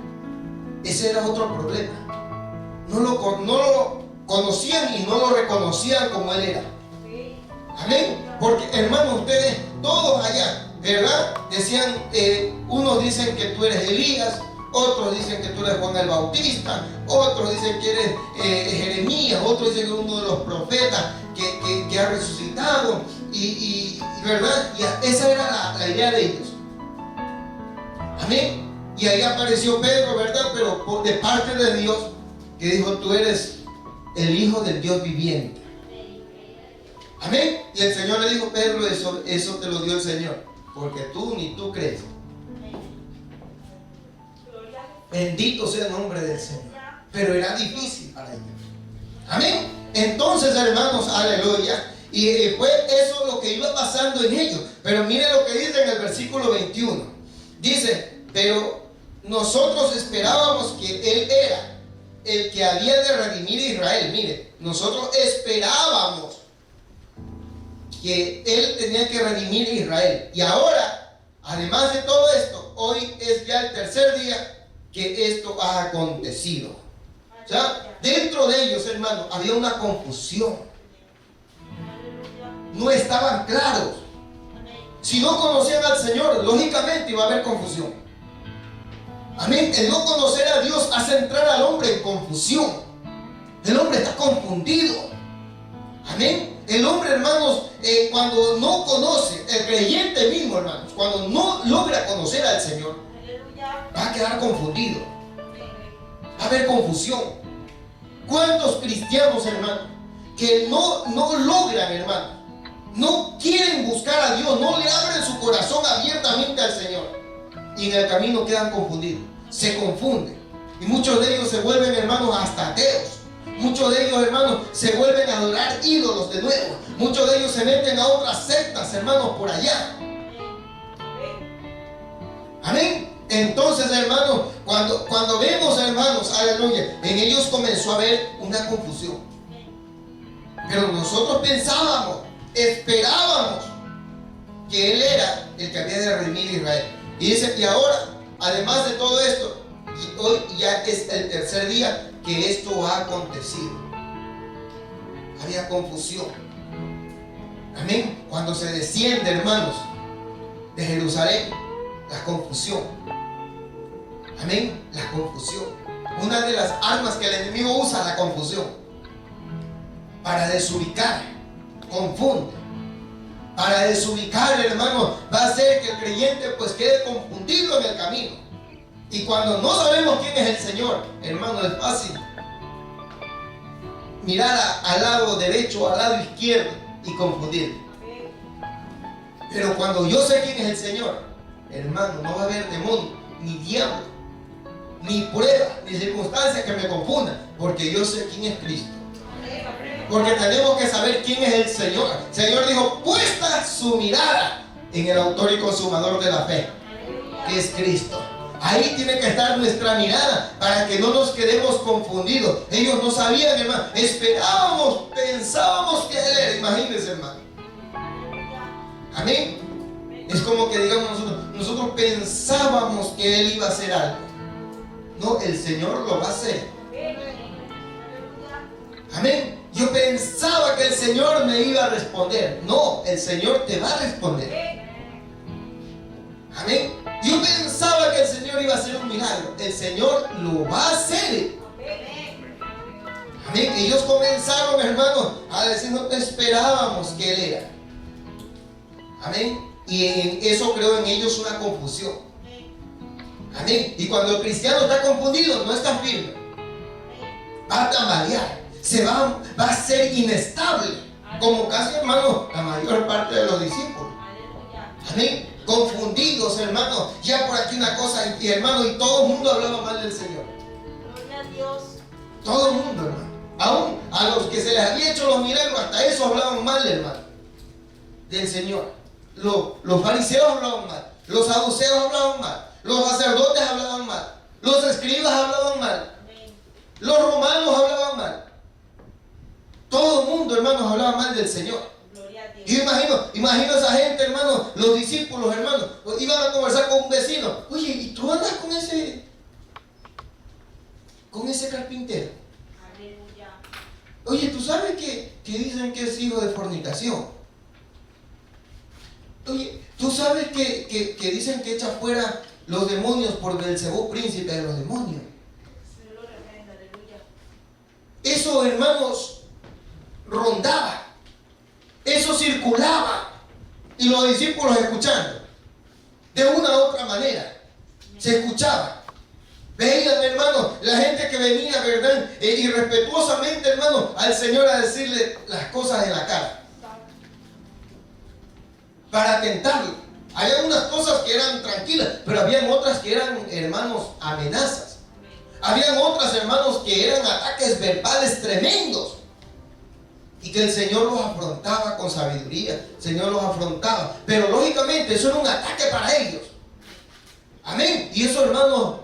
Speaker 2: Ese era otro problema. No lo conocían y no lo reconocían como Él era. Amén. Porque, hermanos, ustedes, todos allá, ¿verdad? Decían, unos dicen que tú eres Elías, otros dicen que tú eres Juan el Bautista, otros dicen que eres Jeremías, otros dicen que eres uno de los profetas que ha resucitado, y ¿verdad? Y esa era la idea de ellos. Amén. Y ahí apareció Pedro, ¿verdad? Pero de parte de Dios, que dijo, tú eres el Hijo del Dios viviente. Amén. Y el Señor le dijo, Pedro, eso te lo dio el Señor, porque tú ni tú crees. Bendito sea el nombre del Señor. Pero era difícil para ellos. Amén. Entonces, hermanos, aleluya. Y fue eso lo que iba pasando en ellos. Pero mire lo que dice en el versículo 21. Dice, pero nosotros esperábamos que Él era el que había de redimir a Israel. Mire, nosotros esperábamos que Él tenía que redimir a Israel. Y ahora, además de todo esto, hoy es ya el tercer día que esto ha acontecido. O sea, dentro de ellos, hermanos, había una confusión. No estaban claros. Si no conocían al Señor, lógicamente iba a haber confusión. Amén. El no conocer a Dios hace entrar al hombre en confusión. El hombre está confundido. Amén. El hombre, hermanos, cuando no conoce, el creyente mismo, hermanos, cuando no logra conocer al Señor, va a quedar confundido. Va a haber confusión. ¿Cuántos cristianos, hermanos, que no logran, hermanos, no quieren buscar a Dios, no le abren su corazón abiertamente al Señor, y en el camino quedan confundidos, se confunden, y muchos de ellos se vuelven, hermanos, hasta ateos? Muchos de ellos, hermanos, se vuelven a adorar ídolos de nuevo. Muchos de ellos se meten a otras sectas, hermanos, por allá. Amén. Entonces, hermanos, cuando vemos, hermanos, aleluya, en ellos comenzó a haber una confusión. Pero nosotros pensábamos, esperábamos que Él era el que había de redimir a Israel. Y dice que ahora, además de todo esto, hoy ya es el tercer día que esto ha acontecido. había confusión. Amén. Cuando se desciende, hermanos, de Jerusalén, la confusión. Amén. La confusión. Una de las armas que el enemigo usa, la confusión. Para desubicar, confunde. Para desubicar, hermano, va a hacer que el creyente pues quede confundido en el camino. Y cuando no sabemos quién es el Señor, hermano, es fácil mirar al lado derecho, al lado izquierdo y confundir. Pero cuando yo sé quién es el Señor, hermano, no va a haber demonio, ni diablo, ni prueba, ni circunstancia que me confunda, porque yo sé quién es Cristo. Porque tenemos que saber quién es el Señor. El Señor dijo, puesta su mirada en el autor y consumador de la fe, que es Cristo. Ahí tiene que estar nuestra mirada para que no nos quedemos confundidos. Ellos no sabían, hermano. Esperábamos, pensábamos que Él era. Imagínense, hermano. Amén. Es como que digamos nosotros pensábamos que Él iba a hacer algo. No, el Señor lo va a hacer. Amén. Yo pensaba que el Señor me iba a responder. No, el Señor te va a responder. Amén. Yo pensaba que el Señor iba a hacer un milagro. El Señor lo va a hacer. Amén. Ellos comenzaron, hermanos, a decir, no esperábamos que Él era. Amén. Y en eso creo en ellos una confusión. Amén. Y cuando el cristiano está confundido, no está firme. Va a tambalear. Va a ser inestable. Como casi, hermano, la mayor parte de los discípulos. Amén. Confundidos, hermano. Ya por aquí una cosa, y hermano, y todo el mundo hablaba mal del Señor.
Speaker 3: Gloria a Dios.
Speaker 2: Todo el mundo, hermano. Aún a los que se les había hecho los milagros, hasta eso hablaban mal, hermano, del Señor. Los fariseos hablaban mal. Los saduceos hablaban mal. Los sacerdotes hablaban mal. Los escribas hablaban mal. Los romanos hablaban mal. Todo el mundo, hermanos, hablaba mal del Señor. Yo imagino a esa gente, hermano, los discípulos, hermano, iban a conversar con un vecino. Oye, ¿y tú andas con ese carpintero?
Speaker 3: Aleluya.
Speaker 2: Oye, ¿tú sabes que dicen que es hijo de fornicación? Oye, ¿tú sabes que dicen que echa fuera los demonios por Belcebú, príncipe de los demonios? Eso, hermanos, rondaba. Eso circulaba. Y los discípulos escuchando. De una u otra manera. Se escuchaba. Veían, hermano, la gente que venía, ¿verdad? Irrespetuosamente, hermano, al Señor a decirle las cosas en la cara. Para tentarlo. Había unas cosas que eran tranquilas, pero habían otras que eran, hermanos, amenazas. Habían otras, hermanos, que eran ataques verbales tremendos. Y que el Señor los afrontaba con sabiduría. El Señor los afrontaba. Pero lógicamente eso era un ataque para ellos. Amén. Y eso, hermanos,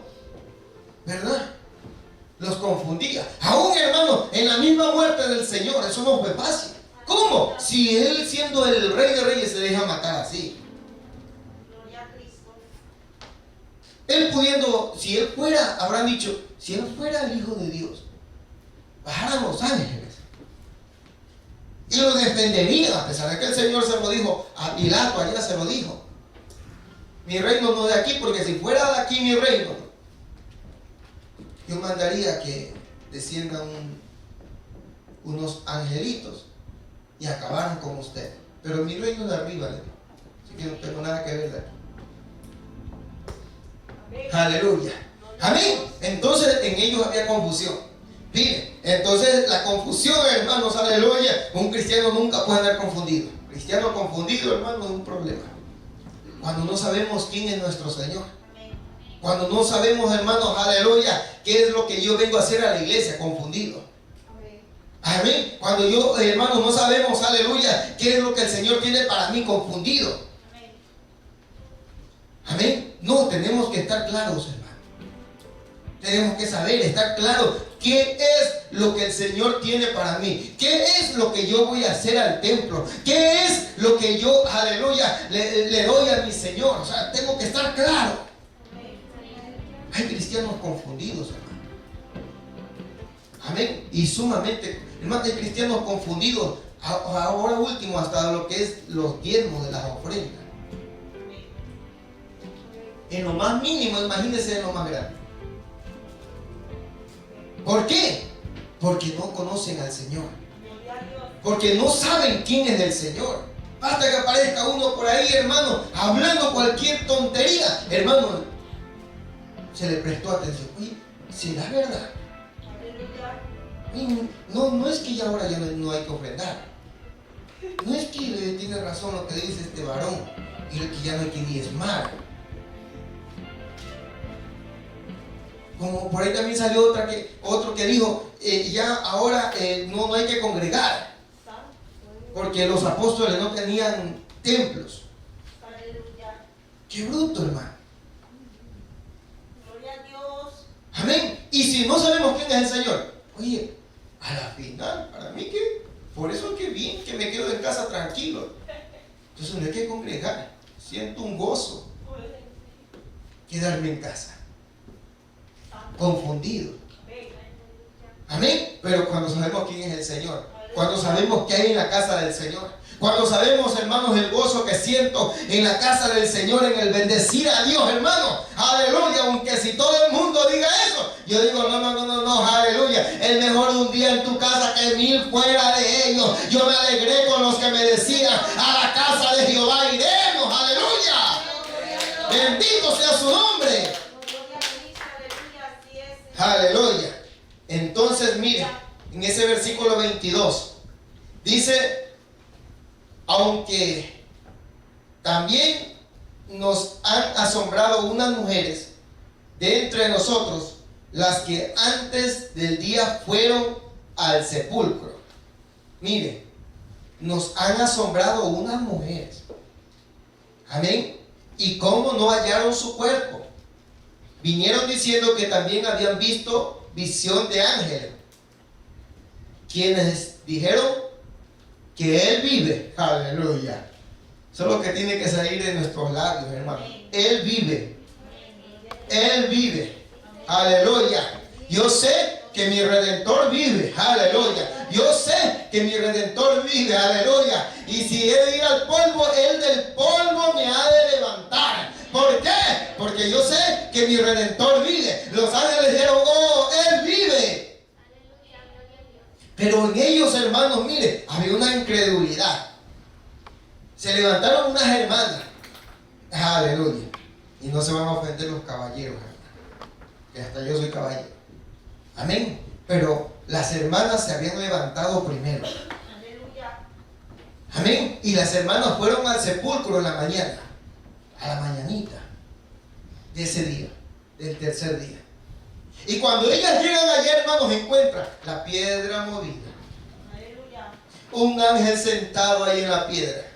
Speaker 2: ¿verdad? Los confundía. Aún, hermanos, en la misma muerte del Señor, eso no fue fácil. ¿Cómo? Si Él, siendo el Rey de Reyes, se deja matar así.
Speaker 3: Gloria a Cristo.
Speaker 2: Él pudiendo, si Él fuera, habrán dicho, si Él fuera el Hijo de Dios, bajaran los ángeles y lo defenderían, a pesar de que el Señor se lo dijo a Pilato, allá se lo dijo. Mi reino no de aquí, porque si fuera de aquí mi reino, yo mandaría que desciendan unos angelitos y acabaran con usted. Pero mi reino de arriba, así que no tengo nada que ver de aquí. Aleluya. Amén. Entonces en ellos había confusión. Miren, entonces la confusión, hermanos, aleluya. Un cristiano nunca puede andar confundido. Cristiano confundido, hermano, es un problema. Cuando no sabemos quién es nuestro Señor. Cuando no sabemos, hermanos, aleluya, qué es lo que yo vengo a hacer a la iglesia, confundido. Amén. Cuando yo, hermanos, no sabemos, aleluya, qué es lo que el Señor tiene para mí, confundido. Amén. No, tenemos que estar claros, hermano. Tenemos que saber, estar claros qué es lo que el Señor tiene para mí. ¿Qué es lo que yo voy a hacer al templo? ¿Qué es lo que yo, aleluya, le doy a mi Señor? O sea, tengo que estar claro. Hay cristianos confundidos, hermano. Amén. Y sumamente Hermanos, hay cristianos confundidos, ahora último, hasta lo que es los diezmos de las ofrendas. En lo más mínimo, imagínense en lo más grande. ¿Por qué? Porque no conocen al Señor. Porque no saben quién es el Señor. Basta que aparezca uno por ahí, hermano, hablando cualquier tontería. Hermano, se le prestó atención. Oye, ¿será verdad? No es que ya ahora ya no hay que ofrendar. No es que tiene razón lo que dice este varón. Y que ya no hay que diezmar. Como por ahí también salió otro que dijo, ya ahora no hay que congregar. Porque los apóstoles no tenían templos. Qué bruto, hermano.
Speaker 3: Gloria a Dios.
Speaker 2: Amén. Y si no sabemos quién es el Señor, oye, a la final, para mí que, por eso que bien que me quedo en casa tranquilo. Entonces no hay que congregar. Siento un gozo quedarme en casa. Confundido. Amén. Pero cuando sabemos quién es el Señor, cuando sabemos qué hay en la casa del Señor, cuando sabemos, hermanos, el gozo que siento en la casa del Señor, en el bendecir a Dios, hermano, aleluya. Aunque si todo el mundo diga eso, yo digo no, aleluya. Es mejor un día en tu casa que 1000 fuera de ellos. Yo me alegré con los que me decían, a la casa de Jehová iremos, aleluya. Bendito sea su nombre. Aleluya. Entonces, mire, en ese versículo 22 dice, aunque también nos han asombrado unas mujeres de entre nosotros, las que antes del día fueron al sepulcro. Mire, nos han asombrado unas mujeres. Amén. ¿Y cómo no hallaron su cuerpo? Vinieron diciendo que también habían visto visión de ángeles, quienes dijeron que Él vive. Aleluya. Eso es lo que tiene que salir de nuestros labios, hermano. Él vive. Él vive. Aleluya. Yo sé que mi Redentor vive. Aleluya. Yo sé que mi Redentor vive. Aleluya. Y si he de ir al polvo, Él del polvo me ha de levantar. ¿Por qué? Porque yo sé que mi Redentor vive. Los ángeles dijeron, oh, Él vive. Pero en ellos, hermanos, mire, había una incredulidad. Se levantaron unas hermanas. Aleluya. Y no se van a ofender los caballeros, hermano, que hasta yo soy caballero. Amén. Pero las hermanas se habían levantado primero. Amén. Y las hermanas fueron al sepulcro en la mañana, a la mañanita de ese día, del tercer día. Y cuando ellas llegan allá, hermanos, encuentran la piedra movida. Un ángel sentado ahí en la piedra.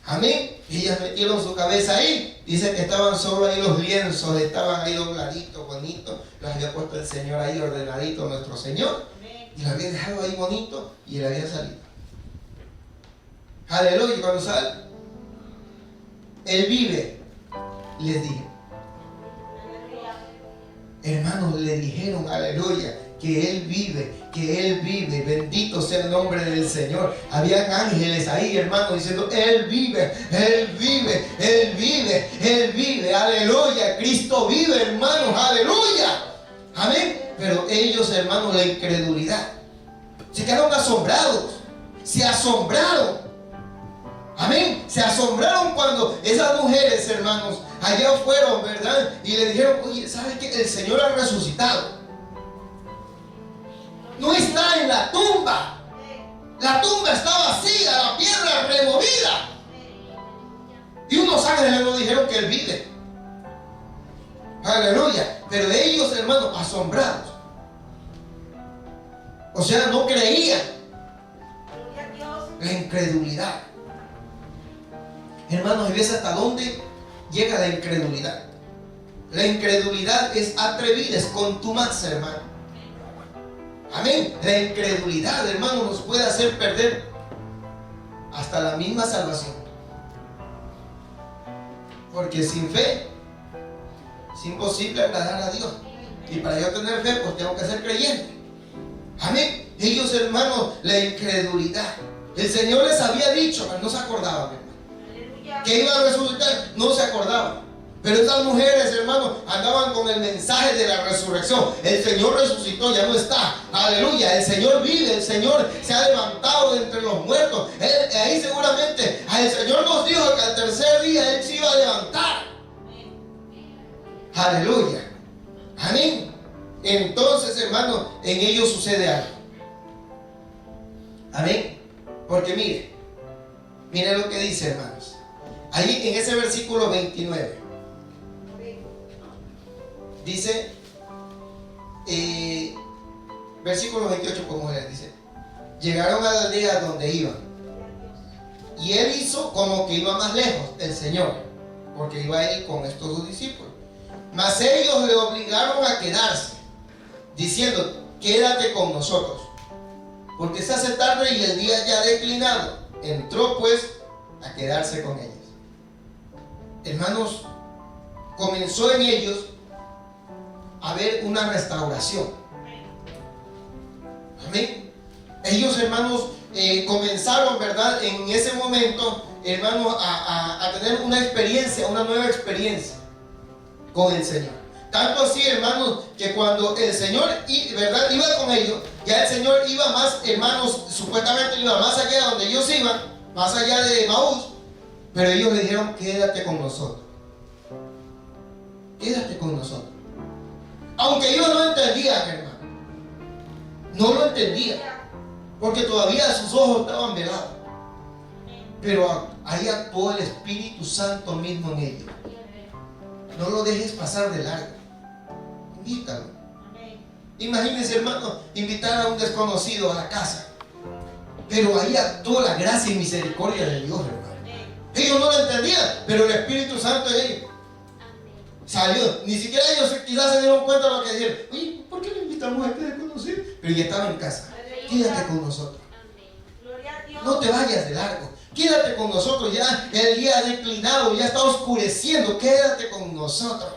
Speaker 2: Amén. Y ellas metieron su cabeza ahí. Dicen que estaban solo ahí los lienzos, estaban ahí dobladitos, bonitos. Los había puesto el Señor ahí ordenadito, nuestro Señor. Y lo había dejado ahí bonito y él había salido. Aleluya. Y cuando sale, Él vive, les dije. Hermanos, le dijeron, aleluya, que Él vive, bendito sea el nombre del Señor. Habían ángeles ahí, hermanos, diciendo, Él vive, Él vive, Él vive, Él vive, aleluya, Cristo vive, hermanos, aleluya, amén. Pero ellos, hermanos, la incredulidad, se quedaron asombrados, se asombraron. Amén. Se asombraron cuando esas mujeres, hermanos, allá fueron, ¿verdad? Y le dijeron, oye, ¿sabes qué? El Señor ha resucitado. No está en la tumba. La tumba está vacía, la piedra removida. Y unos ángeles nos dijeron que Él vive. Aleluya. Pero ellos, hermanos, asombrados. O sea, no creían. La incredulidad. Hermanos, ¿y ves hasta dónde llega la incredulidad? La incredulidad es atrevida, es contumaz, hermano. Amén. La incredulidad, hermano, nos puede hacer perder hasta la misma salvación. Porque sin fe es imposible agradar a Dios. Y para yo tener fe, pues tengo que ser creyente. Amén. Ellos, hermanos, la incredulidad. El Señor les había dicho, pero no se acordaban, hermano, que iba a resucitar, no se acordaban. Pero estas mujeres, hermanos, andaban con el mensaje de la resurrección. El Señor resucitó, ya no está. Aleluya, el Señor vive, el Señor se ha levantado de entre los muertos. Ahí seguramente el Señor nos dijo que al tercer día Él se iba a levantar. Aleluya. Amén. Entonces, hermanos, en ellos sucede algo. Amén. Porque mire lo que dice, hermanos. Ahí en ese versículo 29. Dice, versículo 28, como les dice, llegaron a la aldea donde iban. Y él hizo como que iba más lejos, el Señor, porque iba él con estos dos discípulos. Mas ellos le obligaron a quedarse, diciendo, quédate con nosotros, porque se hace tarde y el día ya ha declinado. Entró pues a quedarse con ellos. Hermanos, comenzó en ellos a ver una restauración. Amén. Ellos, hermanos, comenzaron, ¿verdad? En ese momento, hermanos, a tener una experiencia, una nueva experiencia con el Señor. Tanto así, hermanos, que cuando el Señor, ¿verdad?, iba con ellos, ya el Señor iba más, hermanos, supuestamente iba más allá donde ellos iban, más allá de Emaús, pero ellos le dijeron, quédate con nosotros. Quédate con nosotros. Aunque ellos no entendían, hermano, no lo entendían, porque todavía sus ojos estaban velados, pero ahí actuó el Espíritu Santo mismo en ellos. No lo dejes pasar de largo, invítalo. Imagínense, hermano, invitar a un desconocido a la casa, pero ahí actuó la gracia y misericordia de Dios, hermano. Ellos no lo entendían, pero el Espíritu Santo de ellos salió. Ni siquiera ellos quizás se dieron cuenta de lo que dijeron. Oye, ¿por qué le invitamos a este desconocido? Pero ya estaba en casa. Quédate con nosotros. No te vayas de largo. Quédate con nosotros. Ya el día ha declinado, ya está oscureciendo. Quédate con nosotros.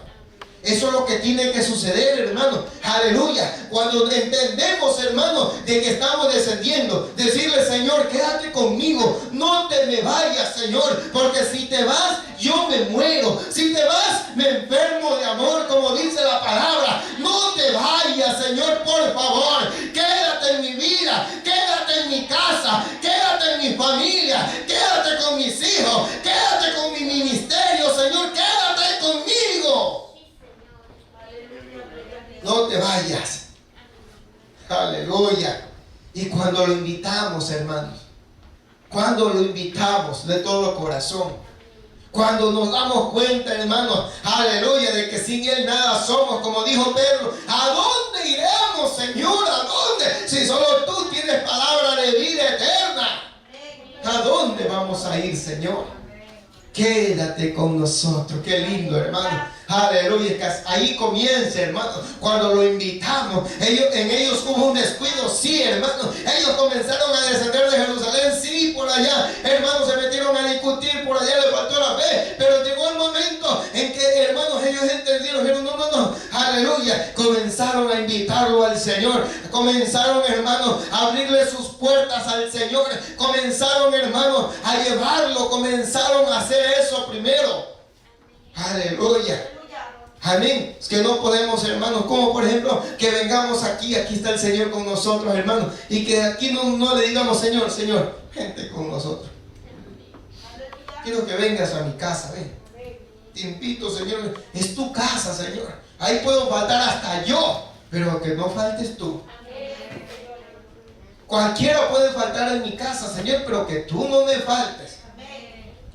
Speaker 2: Eso es lo que tiene que suceder, hermano. Aleluya. Cuando entendemos, hermano, de que estamos descendiendo, decirle, Señor, quédate conmigo. No te me vayas, Señor, porque si te vas, yo me muero. Si te vas, me enfermo de amor, como dice la palabra. No te vayas, Señor, por favor. Quédate en mi vida, quédate en mi casa, quédate en mi familia, quédate con mis hijos, quédate con mi ministerio, Señor, quédate conmigo. No te vayas. Aleluya. Y cuando lo invitamos, hermanos, cuando lo invitamos de todo corazón, cuando nos damos cuenta, hermanos, aleluya, de que sin Él nada somos, como dijo Pedro, ¿a dónde iremos, Señor? ¿A dónde? Si solo tú tienes palabra de vida eterna. ¿A dónde vamos a ir, Señor? Quédate con nosotros. Qué lindo, hermano. Aleluya. Ahí comienza, hermano. Cuando lo invitamos, en ellos hubo un descuido, sí, hermano. Ellos comenzaron a descender de Jerusalén, sí, por allá, hermanos, se metieron a discutir, por allá les faltó la fe. Pero llegó el momento en que, hermanos, ellos entendieron, dijeron, no, aleluya. Comenzaron a invitarlo al Señor. Comenzaron, hermanos, a abrirle sus puertas al Señor. Comenzaron, hermanos, a llevarlo. Comenzaron a hacer eso primero. Aleluya. Amén. Es que no podemos, hermanos, como por ejemplo que vengamos aquí está el Señor con nosotros, hermanos, y que aquí no le digamos, Señor, vente con nosotros. Quiero que vengas a mi casa, ven. Te invito, Señor. Es tu casa, Señor. Ahí puedo faltar hasta yo, pero que no faltes tú. Cualquiera puede faltar en mi casa, Señor, pero que tú no me faltes.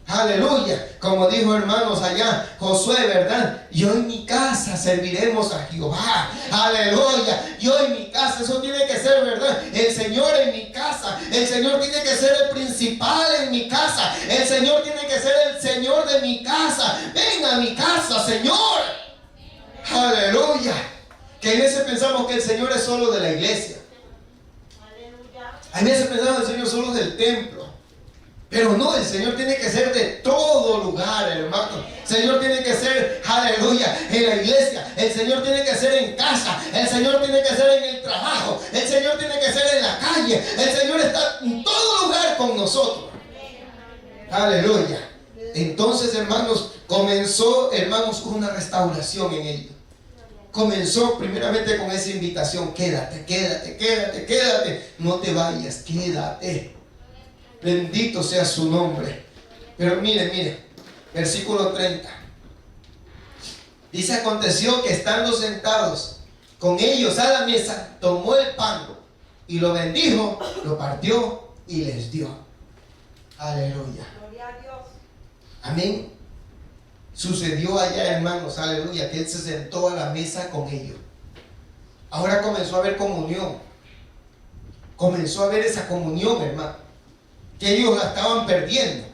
Speaker 2: Aleluya. Como dijo, hermanos, allá Josué, ¿verdad? Yo en mi casa serviremos a Jehová. Aleluya. Yo en mi casa, eso tiene que ser, ¿verdad? El Señor en mi casa. El Señor tiene que ser el principal en mi casa. El Señor tiene que ser el Señor de mi casa. Ven a mi casa, Señor. Aleluya. Que a veces pensamos que el Señor es solo de la iglesia. A veces pensamos que el Señor es solo del templo. Pero no, el Señor tiene que ser de todo lugar, hermano. El Señor tiene que ser, aleluya, en la iglesia. El Señor tiene que ser en casa. El Señor tiene que ser en el trabajo. El Señor tiene que ser en la calle. El Señor está en todo lugar con nosotros. Aleluya. Entonces, hermanos, comenzó, hermanos, una restauración en ellos. Comenzó primeramente con esa invitación: quédate, quédate, quédate, quédate. No te vayas, quédate. Bendito sea su nombre. Pero mire, versículo 30. Dice: aconteció que estando sentados con ellos a la mesa, tomó el pan y lo bendijo, lo partió y les dio. Aleluya.
Speaker 3: Gloria a Dios.
Speaker 2: Amén. Sucedió allá, hermanos, aleluya, que él se sentó a la mesa con ellos. Ahora comenzó a haber comunión. Comenzó a haber esa comunión, hermano, que ellos la estaban perdiendo.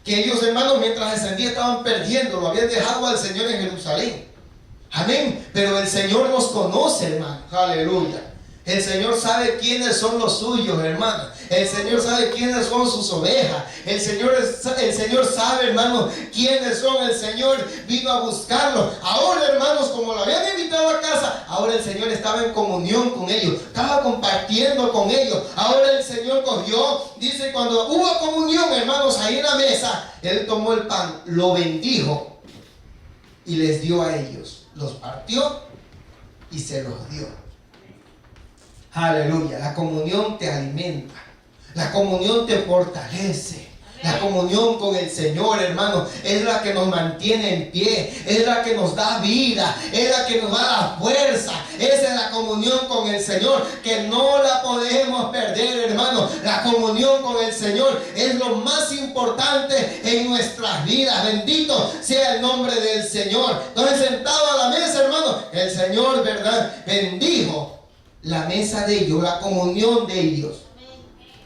Speaker 2: Que ellos, hermanos, mientras descendía estaban perdiendo. Lo habían dejado al Señor en Jerusalén. Amén. Pero el Señor nos conoce, hermano. Aleluya. El Señor sabe quiénes son los suyos, hermano. El Señor sabe quiénes son sus ovejas. El Señor sabe, hermano, quiénes son. El Señor vino a buscarlos. Ahora, hermanos, como lo habían invitado a casa, ahora el Señor estaba en comunión con ellos. Estaba compartiendo con ellos. Ahora el Señor cogió, dice, cuando hubo comunión, hermanos, ahí en la mesa, Él tomó el pan, lo bendijo y les dio a ellos. Los partió y se los dio. Aleluya. La comunión te alimenta. La comunión te fortalece. La comunión con el Señor, hermano, es la que nos mantiene en pie. Es la que nos da vida. Es la que nos da la fuerza. Esa es la comunión con el Señor, que no la podemos perder, hermano. La comunión con el Señor es lo más importante en nuestras vidas. Bendito sea el nombre del Señor. Entonces, sentado a la mesa, hermano, el Señor, ¿verdad?, bendijo la mesa de ellos, la comunión de ellos.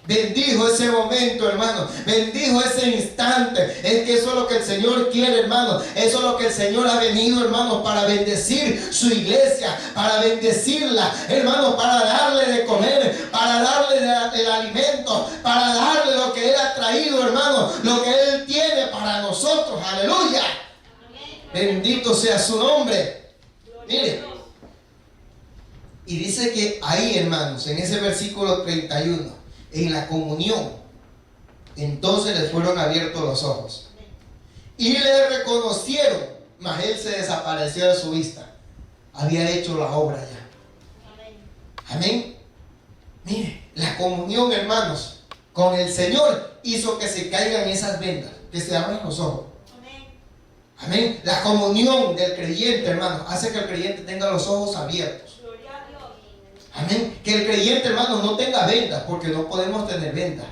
Speaker 2: Bendijo ese momento, hermano. Bendijo ese instante. Es que eso es lo que el Señor quiere, hermano. Eso es lo que el Señor ha venido, hermano, para bendecir su iglesia, para bendecirla, hermano, para darle de comer, para darle el alimento, para darle lo que Él ha traído, hermano, lo que Él tiene para nosotros. Aleluya. Bendito sea su nombre. Mire. Y dice que ahí, hermanos, en ese versículo 31, en la comunión, entonces les fueron abiertos los ojos y le reconocieron, mas él se desapareció de su vista. Había hecho la obra ya. Amén. Mire, la comunión, hermanos, con el Señor hizo que se caigan esas vendas, que se abran los ojos. Amén. La comunión del creyente, hermano, hace que el creyente tenga los ojos abiertos. Amén. Que el creyente, hermano, no tenga vendas, porque no podemos tener vendas.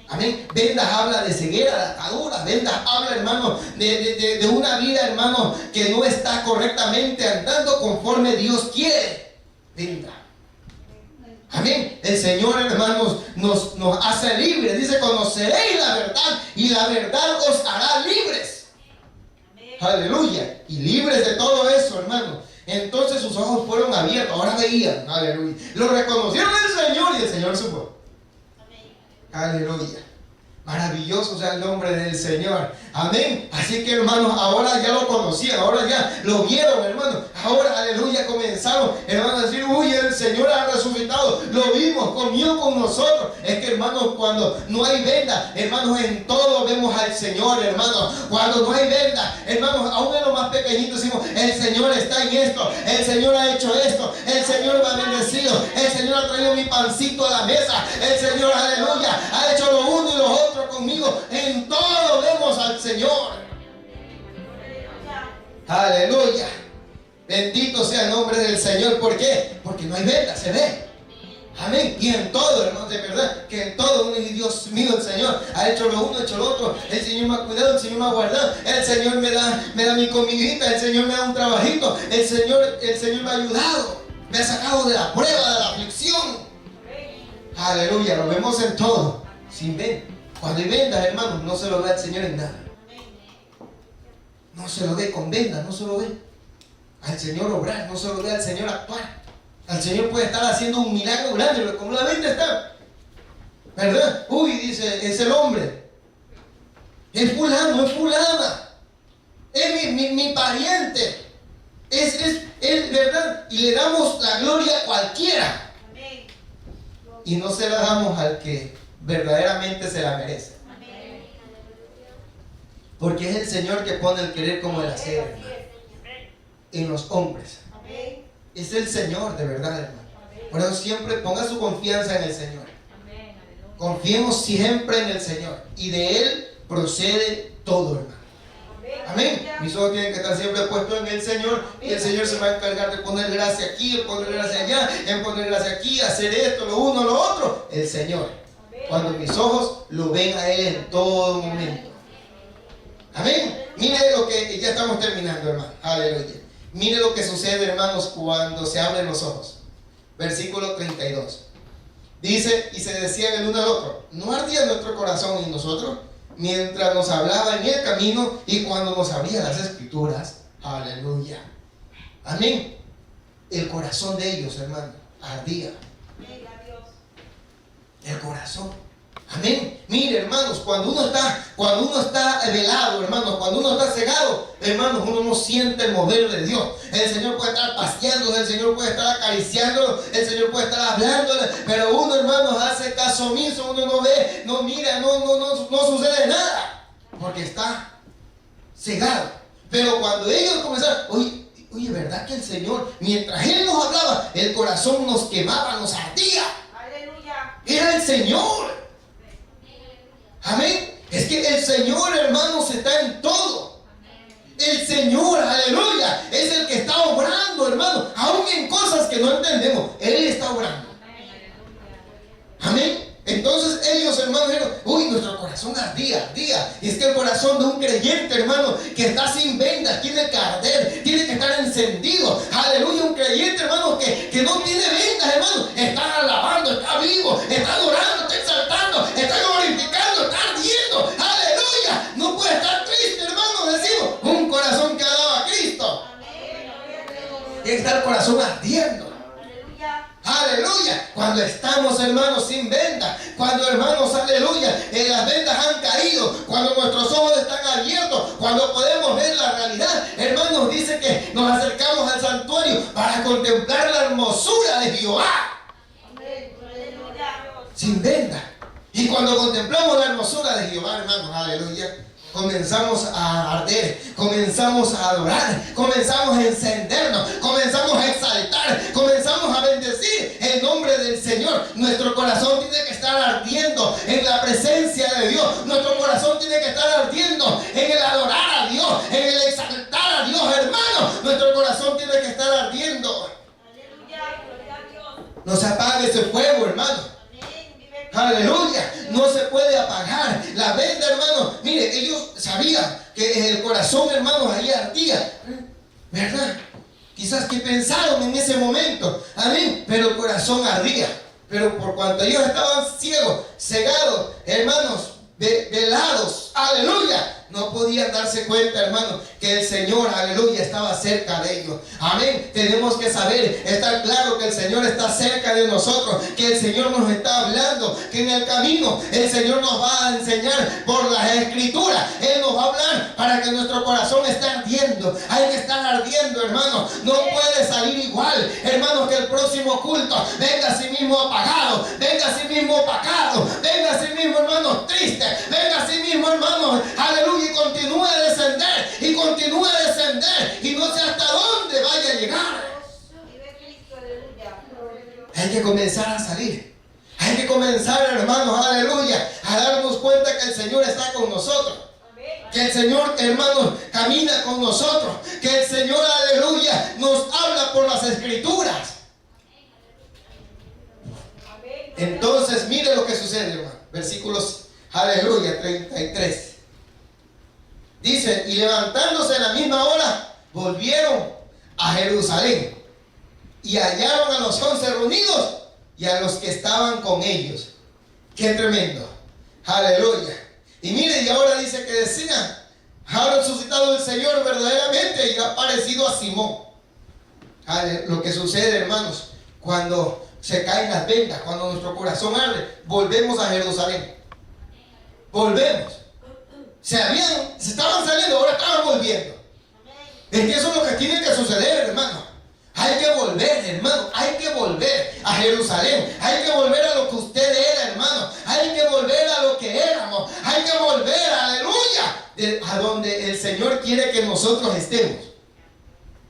Speaker 2: Amén. Vendas habla de ceguera, de atadura. Vendas habla, hermano, de una vida, hermano, que no está correctamente andando conforme Dios quiere. Venda. Amén. El Señor, hermanos, nos hace libres. Dice: conoceréis la verdad y la verdad os hará libres. Aleluya. Y libres de todo eso, hermano. Entonces sus ojos fueron abiertos, ahora veían, aleluya. Lo reconocieron el Señor y el Señor se fue. Aleluya. Maravilloso sea el nombre del Señor. Amén. Así que, hermanos, ahora ya lo conocían, ahora ya lo vieron, hermanos. Ahora, aleluya, comenzaron, hermanos, a decir: uy, el Señor ha resucitado. Lo vimos, comió con nosotros. Es que, hermanos, cuando no hay venda, hermanos, en todo vemos al Señor, hermanos. Cuando no hay venda, hermanos, aún en lo más pequeñito decimos: el Señor está en esto, el Señor ha hecho esto, el Señor me ha bendecido, el Señor ha traído mi pancito a la mesa, el Señor, aleluya, ha hecho lo uno y lo otro conmigo. En todo vemos al Señor. Aleluya. Bendito sea el nombre del Señor. ¿Por qué? Porque no hay venda, se ve. Amén. Y en todo, hermanos, de verdad, que en todo, Dios mío, el Señor ha hecho lo uno, ha hecho lo otro. El Señor me ha cuidado, el Señor me ha guardado. El Señor me da mi comidita, el Señor me da un trabajito. El Señor me ha ayudado. Me ha sacado de la prueba, de la aflicción. Aleluya. Lo vemos en todo, sin venda. Cuando hay vendas, hermanos, no se lo ve al Señor en nada. No se lo ve con vendas, no se lo ve al Señor obrar, no se lo ve al Señor actuar. Al Señor puede estar haciendo un milagro grande, pero como la venda está, ¿verdad? Uy, dice, es el hombre. Es fulano, es fulana. Es mi pariente. Es verdad. Y le damos la gloria a cualquiera.
Speaker 3: Amén.
Speaker 2: Y no se la damos al que verdaderamente se la merece.
Speaker 3: Amén.
Speaker 2: Porque es el Señor que pone el querer como el hacer, hermano, en los hombres.
Speaker 3: Amén.
Speaker 2: Es el Señor de verdad, hermano. Por eso siempre ponga su confianza en el Señor. Confiemos siempre en el Señor. Y de Él procede todo, hermano. Amén. Mis ojos tienen que estar siempre puestos en el Señor. Y el Señor se va a encargar de poner gracia aquí, de poner gracia allá, en poner gracia aquí, hacer esto, lo uno, lo otro. El Señor. Cuando mis ojos lo ven a Él en todo momento. Amén. Mire lo que, ya estamos terminando, hermano. Aleluya. Mire lo que sucede, hermanos, cuando se abren los ojos. Versículo 32. Dice, y se decían el uno al otro: ¿no ardía nuestro corazón en nosotros mientras nos hablaba en el camino y cuando nos abría las escrituras? Aleluya. Amén. El corazón de ellos, hermano, ardía. El corazón. Amén. Mire, hermanos, cuando uno está velado, hermanos, cuando uno está cegado, hermanos, uno no siente el mover de Dios. El Señor puede estar paseando, el Señor puede estar acariciando, el Señor puede estar hablando, pero uno, hermanos, hace caso omiso, uno no ve, no mira, no sucede nada, porque está cegado. Pero cuando ellos comenzaron, oye, ¿verdad que el Señor, mientras Él nos hablaba, el corazón nos quemaba, nos ardía?
Speaker 3: Aleluya.
Speaker 2: Era el Señor. Amén. Es que el Señor, hermanos, está en todo. El Señor, aleluya, es el que está obrando, hermano, aún en cosas que no entendemos. Él está obrando. Amén. Entonces ellos, hermanos, dijeron: nuestro corazón ardía. Y es que el corazón de un creyente, hermano, que está sin vendas, tiene que arder, tiene que estar encendido. Aleluya. Un creyente, hermano, que no tiene vendas, hermano, está alabando, está vivo, está adorando, está exaltando, está glorificando, está ardiendo. Aleluya. No puede estar triste, hermano. Decimos, un corazón que alaba a Cristo. Tiene que estar el corazón ardiendo. Aleluya. Cuando estamos, hermanos, sin vendas, cuando, hermanos, aleluya, las vendas han caído, cuando nuestros ojos están abiertos, cuando podemos ver la realidad, hermanos, dice que nos acercamos al santuario para contemplar la hermosura de Jehová. Sin venda. Y cuando contemplamos la hermosura de Jehová, hermanos, aleluya, comenzamos a arder, comenzamos a adorar, comenzamos a encendernos, comenzamos a exaltar, comenzamos a bendecir el nombre del Señor. Nuestro corazón tiene que estar ardiendo en la presencia de Dios. Nuestro corazón tiene que estar ardiendo en el adorar a Dios, en el exaltar a Dios, hermano. Nuestro corazón tiene que estar ardiendo. No se apague ese fuego, hermano. Aleluya, no se puede apagar la venda, hermano. Mire, ellos sabían que el corazón, hermanos, ahí ardía, ¿verdad? Quizás que pensaron en ese momento, amén, pero el corazón ardía. Pero por cuanto ellos estaban ciegos, cegados, hermanos, velados, aleluya, no podían darse cuenta, hermano, que el Señor, aleluya, estaba cerca de ellos. Amén. Tenemos que saber, estar claro que el Señor está cerca de nosotros, que el Señor nos está hablando, que en el camino el Señor nos va a enseñar por las Escrituras. Él nos va a hablar para que nuestro corazón esté ardiendo. Hay que estar ardiendo, hermano. No puede salir igual, hermano, que el próximo culto venga a sí mismo apagado, venga a sí mismo opacado, venga a sí mismo, hermano, triste, venga a sí mismo, hermano, aleluya, y continúe a descender, y continúe a descender, y no sé hasta dónde vaya a llegar. Hay que comenzar a salir. Hay que comenzar, hermanos, aleluya, a darnos cuenta que el Señor está con nosotros. Que el Señor, hermanos, camina con nosotros. Que el Señor, aleluya, nos habla por las Escrituras. Entonces, mire lo que sucede, hermano. Versículos, aleluya, 33. Dice: y levantándose a la misma hora, volvieron a Jerusalén y hallaron a los 11 reunidos y a los que estaban con ellos. Qué tremendo, aleluya. Y mire, y ahora dice que decían: ha resucitado el Señor verdaderamente y ha aparecido a Simón. Lo que sucede, hermanos, cuando se caen las vendas, cuando nuestro corazón arde, volvemos a Jerusalén. Volvemos. se estaban saliendo, ahora estaban volviendo. Es que eso es lo que tiene que suceder, hermano. Hay que volver, hermano. Hay que volver a Jerusalén. Hay que volver a lo que usted era, hermano. Hay que volver a lo que éramos. Hay que volver, aleluya, a donde el Señor quiere que nosotros estemos.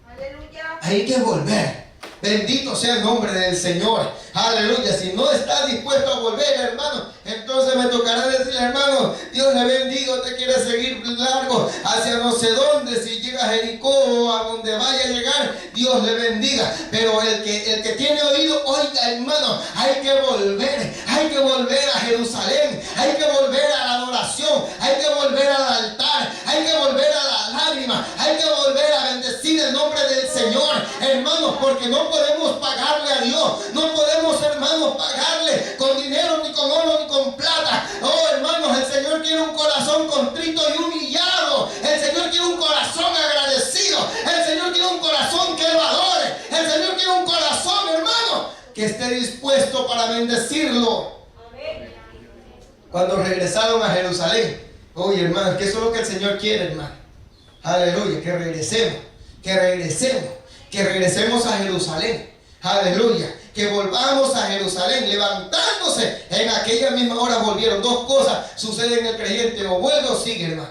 Speaker 3: Aleluya.
Speaker 2: Hay que volver. Bendito sea el nombre del Señor. Aleluya. Si no está dispuesto a volver, hermano, entonces me tocará decirle, hermano, Dios le bendiga, usted quiere seguir largo hacia no sé dónde, si llega a Jericó o a donde vaya a llegar, Dios le bendiga. Pero el que tiene oído, oiga, hermano, hay que volver a Jerusalén, hay que volver a la adoración, hay que volver al altar, hay que volver a la lágrima, hay que volver a bendecir el nombre del Señor, hermanos, porque no podemos pagarle a Dios, no podemos, hermanos, pagarle con dinero, ni con oro, ni con plata. Oh, hermanos, el Señor quiere un corazón contrito y humillado. El Señor quiere un corazón agradecido. El Señor quiere un corazón que lo adore. El Señor quiere un corazón, hermano, que esté dispuesto para bendecirlo. Cuando regresaron a Jerusalén, oye, hermanos, que eso es lo que el Señor quiere, hermano. Aleluya, que regresemos a Jerusalén. Aleluya, que volvamos a Jerusalén, levantándose. En aquella misma hora volvieron. Dos cosas suceden en el creyente: o vuelve o sigue, hermano.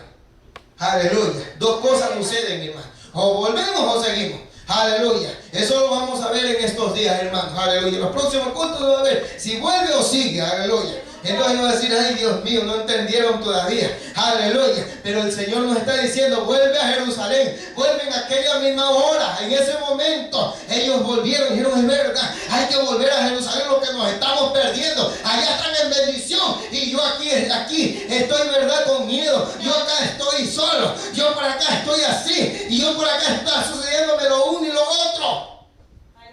Speaker 2: Aleluya, dos cosas suceden, hermano: o volvemos o seguimos. Aleluya, eso lo vamos a ver en estos días, hermanos. Aleluya, los próximos cultos lo vamos a ver si vuelve o sigue. Aleluya. Entonces yo voy a decir, ay, Dios mío, no entendieron todavía. Aleluya. Pero el Señor nos está diciendo, vuelve a Jerusalén. Vuelven a aquella misma hora. En ese momento ellos volvieron y dijeron, es verdad, hay que volver a Jerusalén, lo que nos estamos perdiendo. Allá están en bendición y yo aquí estoy, verdad, con miedo. Yo acá estoy solo. Yo por acá estoy así. Y yo por acá está sucediéndome lo uno y lo otro.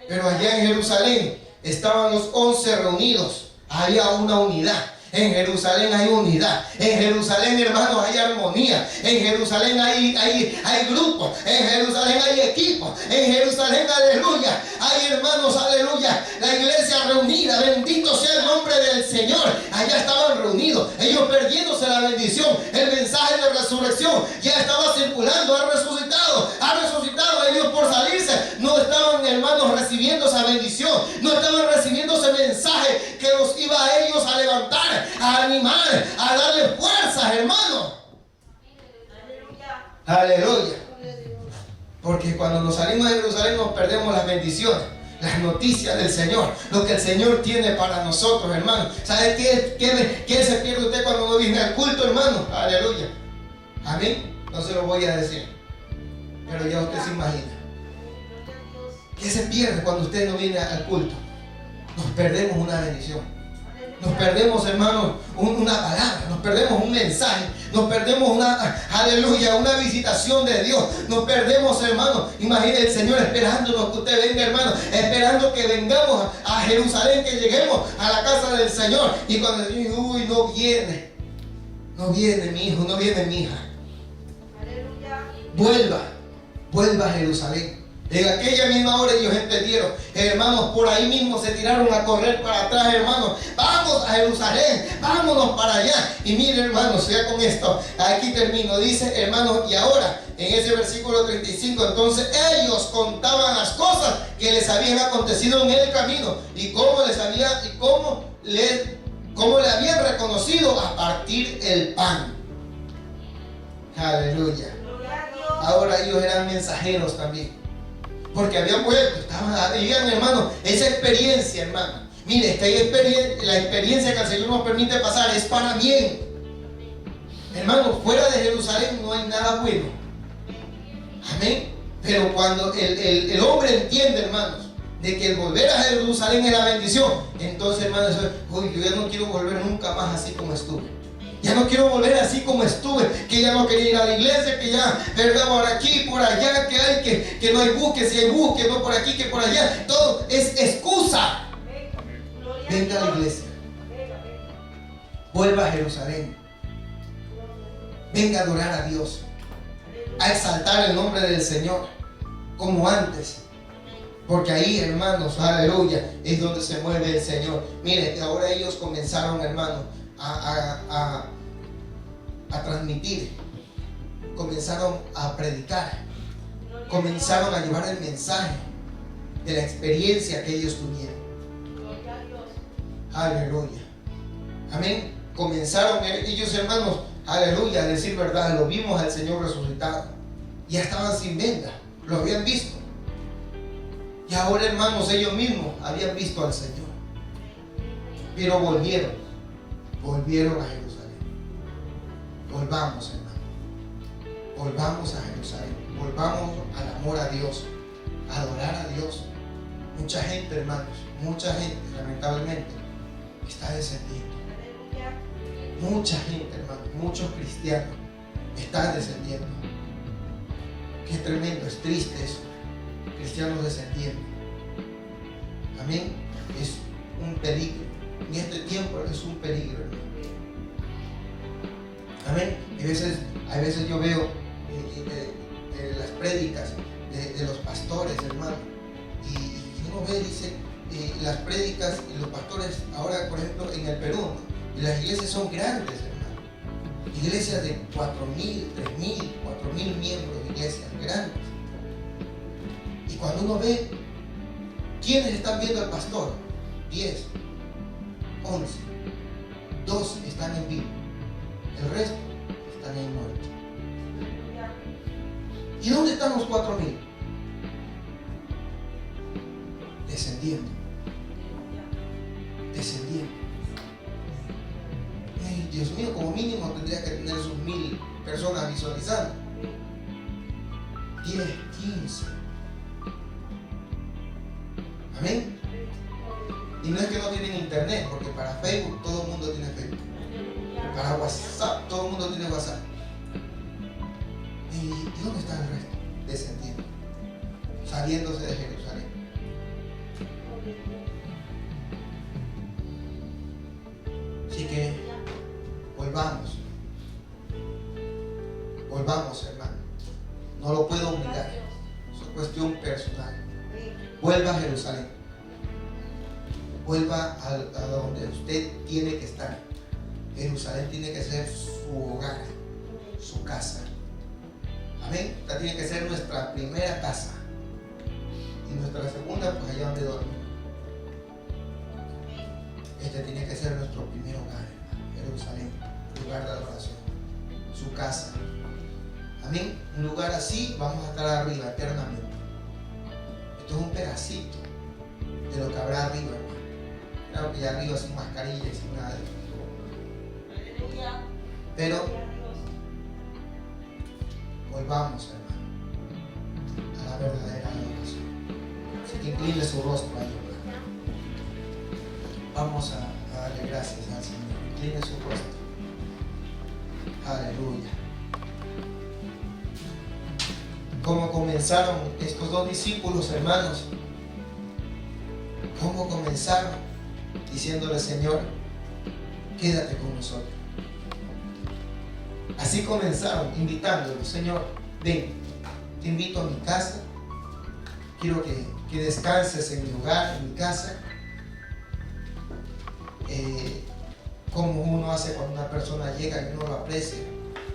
Speaker 2: Pero allá en Jerusalén estaban los 11 reunidos. Había una unidad. En Jerusalén hay unidad. En Jerusalén, hermanos, hay armonía. En Jerusalén hay grupos. En Jerusalén hay equipos. En Jerusalén, aleluya, hay, hermanos, aleluya, la iglesia reunida. Bendito sea el nombre del Señor. Allá estaban reunidos, ellos perdiéndose la bendición. El mensaje de resurrección ya estaba circulando. Ha resucitado. Ellos, por salirse, no estaban, hermanos, recibiendo esa bendición. No estaban recibiendo ese mensaje que los iba a ellos a levantar, a animar, a darle fuerzas, hermano. Aleluya. Porque cuando nos salimos de Jerusalén nos perdemos las bendiciones, las noticias del Señor, lo que el Señor tiene para nosotros, hermano. ¿Sabe qué se pierde usted cuando no viene al culto, hermano? Aleluya. A mí no se lo voy a decir, pero ya usted se imagina. ¿Qué se pierde cuando usted no viene al culto? Nos perdemos una bendición. Nos perdemos, hermanos, una palabra. Nos perdemos un mensaje. Nos perdemos aleluya, una visitación de Dios. Nos perdemos, hermanos. Imagine el Señor esperándonos que usted venga, hermano. Esperando que vengamos a Jerusalén, que lleguemos a la casa del Señor. Y cuando el Señor, uy, no viene. No viene mi hijo, no viene mi hija. Vuelva a Jerusalén. En aquella misma hora ellos entendieron, hermanos, por ahí mismo se tiraron a correr para atrás, hermanos. Vamos a Jerusalén, vámonos para allá. Y miren, hermanos, ya con esto, aquí termino. Dice, hermanos, y ahora, en ese versículo 35, entonces ellos contaban las cosas que les habían acontecido en el camino y cómo le habían reconocido a partir el pan. Aleluya. Ahora ellos eran mensajeros también, porque habían vuelto, vivían, hermano, esa experiencia, hermano. Mire, la experiencia que el Señor nos permite pasar es para bien. Hermano, fuera de Jerusalén no hay nada bueno. Amén. Pero cuando el hombre entiende, hermanos, de que el volver a Jerusalén es la bendición, entonces, hermanos, uy, yo ya no quiero volver nunca más así como estuve. Ya no quiero volver así como estuve, que ya no quería ir a la iglesia, que ya, verdad, por aquí, por allá, que no hay bus, que si hay bus, que no por aquí, que por allá. Todo es excusa. Venga a la iglesia. Vuelva a Jerusalén. Venga a adorar a Dios, a exaltar el nombre del Señor, como antes. Porque ahí, hermanos, aleluya, es donde se mueve el Señor. Mire, ahora ellos comenzaron, hermanos, a transmitir, comenzaron a predicar, comenzaron a llevar el mensaje de la experiencia que ellos tuvieron. Aleluya. Amén. Comenzaron ellos, hermanos, aleluya, a decir verdad. Lo vimos al Señor resucitado. Ya estaban sin venda, lo habían visto. Y ahora, hermanos, ellos mismos habían visto al Señor. Pero volvieron a Jerusalén. Volvamos, hermanos. Volvamos a Jerusalén. Volvamos al amor a Dios, a adorar a Dios. Mucha gente, hermanos, mucha gente, lamentablemente, está descendiendo. Mucha gente, hermanos, muchos cristianos están descendiendo. Qué tremendo, es triste eso. Cristianos descendiendo. Amén. Es un peligro. En este tiempo es un peligro, hermano. Amén. A veces yo veo las prédicas de los pastores, hermano. Y uno ve, dice, las prédicas y los pastores, ahora por ejemplo en el Perú, ¿no? Y las iglesias son grandes, hermano. Iglesias de 4.000, 3.000, 4.000 miembros, iglesias grandes. Y cuando uno ve, ¿quiénes están viendo al pastor? 10, 11, 12 están en vivo. El resto están en muerte. ¿Y dónde están los 4.000? Descendiendo. Ay, Dios mío, como mínimo tendría que tener sus 1.000 personas visualizando. 10, 15. Amén. Y no es que no tienen internet, porque para Facebook todo el mundo tiene Facebook. Para WhatsApp todo el mundo tiene WhatsApp. ¿Y dónde está el resto? Descendiendo, saliéndose de Jerusalén. Así que volvamos, hermano. No lo puedo obligar, es una cuestión personal. Vuelva a Jerusalén, vuelva a donde usted tiene que estar. Jerusalén tiene que ser su hogar, su casa. Amén. Esta tiene que ser nuestra primera casa. Y nuestra segunda, pues allá donde dormimos. Este tiene que ser nuestro primer hogar, hermano. Jerusalén, lugar de adoración, su casa. Amén. Un lugar así vamos a estar arriba eternamente. Esto es un pedacito de lo que habrá arriba, hermano. Claro que allá arriba sin mascarilla y sin nada de eso. Pero volvamos, hermano, a la verdadera adoración. Así que incline su rostro ahí, hermano. Vamos a darle gracias al Señor. Incline su rostro. Aleluya. ¿Cómo comenzaron estos dos discípulos, hermanos? ¿Cómo comenzaron? Diciéndole, Señor, quédate con nosotros. Así comenzaron, invitándolo, Señor, ven, te invito a mi casa, quiero que descanses en mi hogar, en mi casa. Como uno hace cuando una persona llega y uno lo aprecia,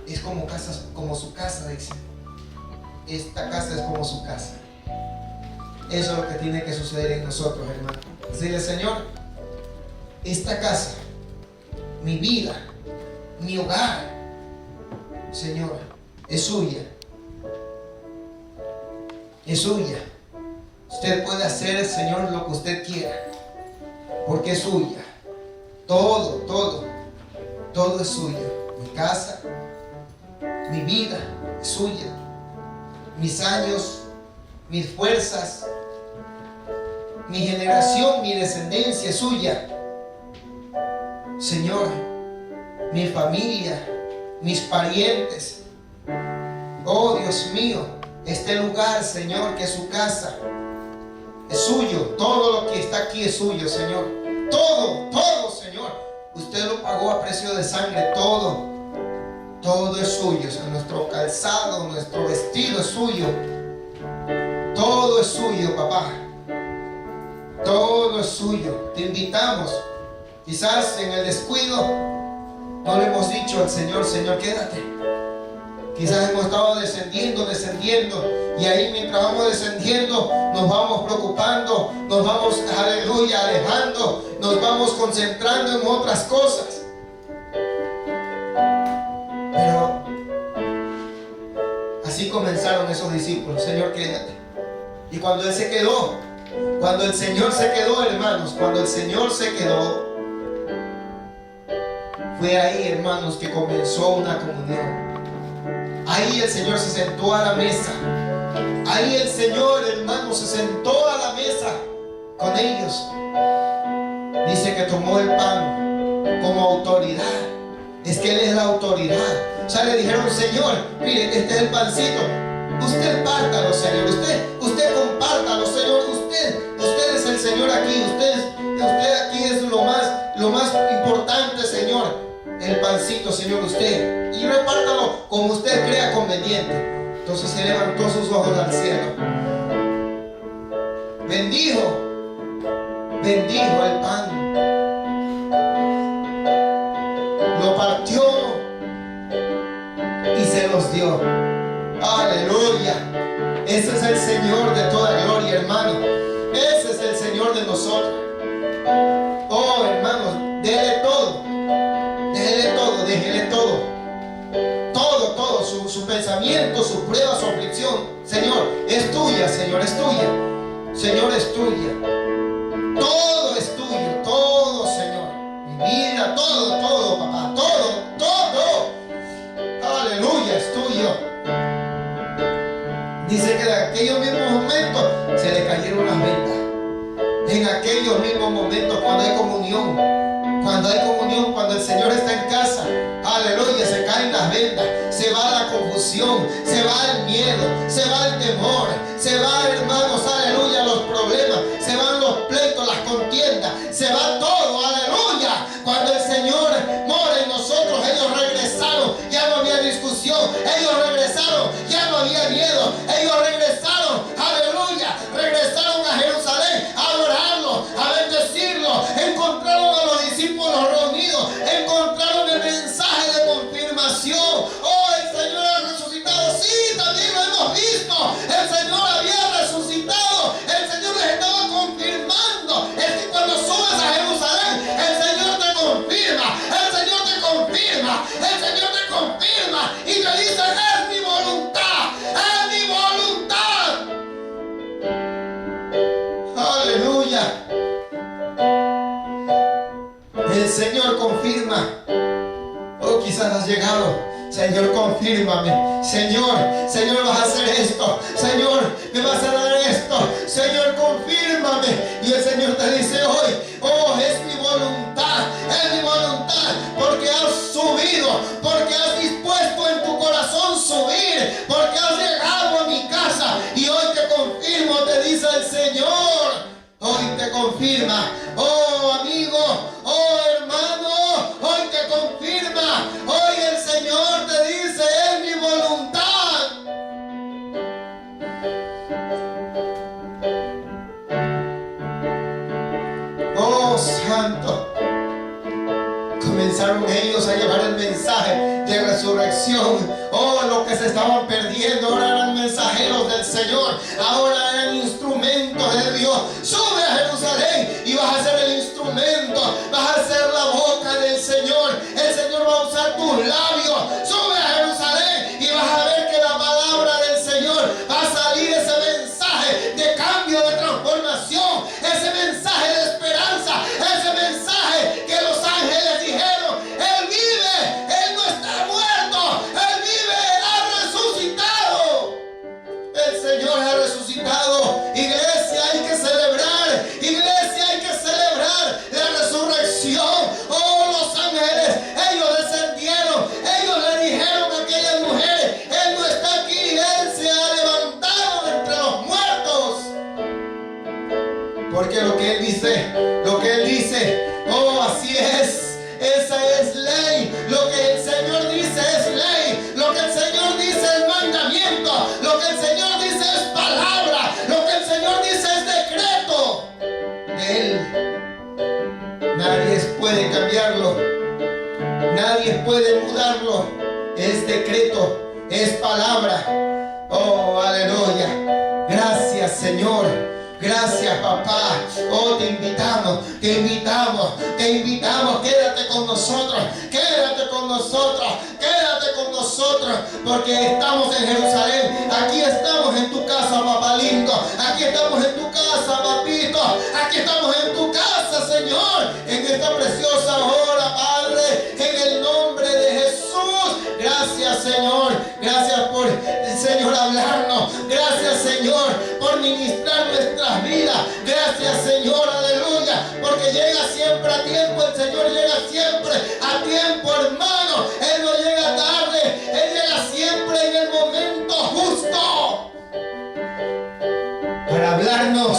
Speaker 2: es como su casa, dice. Esta casa es como su casa. Eso es lo que tiene que suceder en nosotros, hermano. Decirle, Señor, esta casa, mi vida, mi hogar, Señor, es suya. Es suya. Usted puede hacer, Señor, lo que usted quiera, porque es suya. Todo es suyo. Mi casa, mi vida es suya. Mis años, mis fuerzas, mi generación, mi descendencia es suya. Señor, mi familia, mis parientes. Oh Dios mío, este lugar, Señor, que es su casa, es suyo. Todo lo que está aquí es suyo, Señor. Todo, Señor. Usted lo pagó a precio de sangre. Todo es suyo. O sea, nuestro calzado, nuestro vestido es suyo. Todo es suyo, papá. Todo es suyo. Te invitamos. Quizás en el descuido no le hemos dicho al Señor, Señor, quédate. Quizás hemos estado descendiendo, y ahí mientras vamos descendiendo nos vamos preocupando, nos vamos, aleluya, alejando, nos vamos concentrando en otras cosas. Pero así comenzaron esos discípulos, Señor, quédate. Y cuando Él se quedó, cuando el Señor se quedó, hermanos, cuando el Señor se quedó, fue ahí, hermanos, que comenzó una comunión. Ahí el Señor se sentó a la mesa. Ahí el Señor, hermanos, se sentó a la mesa con ellos. Dice que tomó el pan como autoridad. Es que Él es la autoridad. O sea, le dijeron, Señor, mire, este es el pancito. Usted pártalo, Señor. Usted compártalo, Señor. Usted es el Señor aquí. Usted aquí es lo más importante, Señor. El pancito, Señor, usted. Y repártalo como usted crea conveniente. Entonces se levantó sus ojos al cielo. Bendijo el pan. Lo partió y se los dio. Aleluya. Ese es el Señor de toda gloria, hermano. Ese es el Señor de nosotros. Oh, hermanos, déjele todo. Déjele todo. Todo, su pensamiento, su prueba, su aflicción. Señor, es tuya, Señor, es tuya. Señor, es tuya. Todo es tuyo, todo, Señor. Mi vida, todo, papá, todo. Aleluya, es tuyo. Dice que en aquellos mismos momentos se le cayeron las vendas. En aquellos mismos momentos cuando hay comunión. Cuando el Señor está en casa, aleluya, se caen las vendas, se va la confusión, se va el miedo, se va el temor, se va, hermanos, aleluya, los problemas, se van los pleitos, las contiendas, se va todo, aleluya. Cuando el Señor mora en nosotros, ellos regresaron, ya no había discusión, ellos regresaron, ya no había miedo, ellos regresaron, aleluya, regresaron a Jerusalén a adorarlo, a bendecirlo, encontraron a los discípulos reunidos, encontraron el mensaje de confirmación. Oh, el Señor ha resucitado. Sí, también lo hemos visto. El Señor había resucitado. El Señor les estaba confirmando. Es que cuando subes a Jerusalén, el Señor te confirma. El Señor te confirma. El Señor te confirma. Y te dice, es mi voluntad. Es mi voluntad. Aleluya. El Señor confirma. Oh, quizás has llegado. Señor, confírmame. Señor, vas a hacer esto. Señor, me vas a dar esto. Señor, confírmame. Y el Señor te dice hoy, oh, es mi voluntad. Es mi voluntad. Porque has subido. Porque has dispuesto en tu corazón subir. Porque has llegado a mi casa. Y hoy te confirmo, te dice el Señor. Hoy te confirma, oh amigo, oh hermano, hoy te confirma, hoy el Señor te dice, es mi voluntad. Oh santo, comenzaron ellos a llevar el mensaje de resurrección. Oh, lo que se estaban perdiendo, ahora eran mensajeros del Señor, ahora eran instrumentos de Dios. Sube a Jerusalén y vas a ser el instrumento, vas a ser la boca del Señor. El Señor va a usar tus labios. Sube a Jerusalén y vas a ver que la palabra del Señor va a salir, ese mensaje de cambio, de transformación, ese mensaje de esperanza, ese mensaje que los ángeles dijeron, Él vive, Él no está muerto, Él vive, Él ha resucitado. El Señor ha resucitado. Iglesia, hay que celebrar. Iglesia, hay que celebrar la resurrección nadie puede mudarlo. Es decreto, es palabra. Oh, aleluya. Gracias, Señor. Gracias, papá. Oh, te invitamos, te invitamos, te invitamos. Quédate con nosotros, quédate con nosotros, quédate con nosotros, porque estamos en Jerusalén. Aquí estamos en tu casa, papá lindo. Aquí estamos en tu casa, papito. Aquí estamos en tu casa, Señor. En esta preciosa hora, Padre, en el nombre de Jesús. Gracias, Señor. Gracias por, Señor, hablarnos. Gracias, Señor, por ministrar nuestras vidas. Gracias, Señor, aleluya, porque llega siempre a tiempo. El Señor llega siempre a tiempo, hermano. Él no llega tarde, Él llega siempre en el momento justo para hablarnos,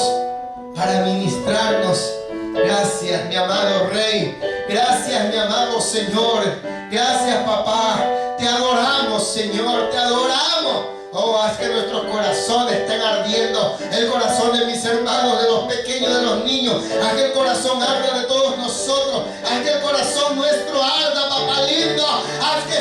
Speaker 2: para ministrarnos. Gracias, mi amado Rey. Gracias, mi amado Señor. Gracias, papá. Te adoramos, Señor, te adoramos. Oh, haz que nuestros corazones estén ardiendo. El corazón de mis hermanos, de los pequeños, de los niños. Haz que el corazón arda de todos nosotros. Haz que el corazón nuestro arda, papá lindo. Haz que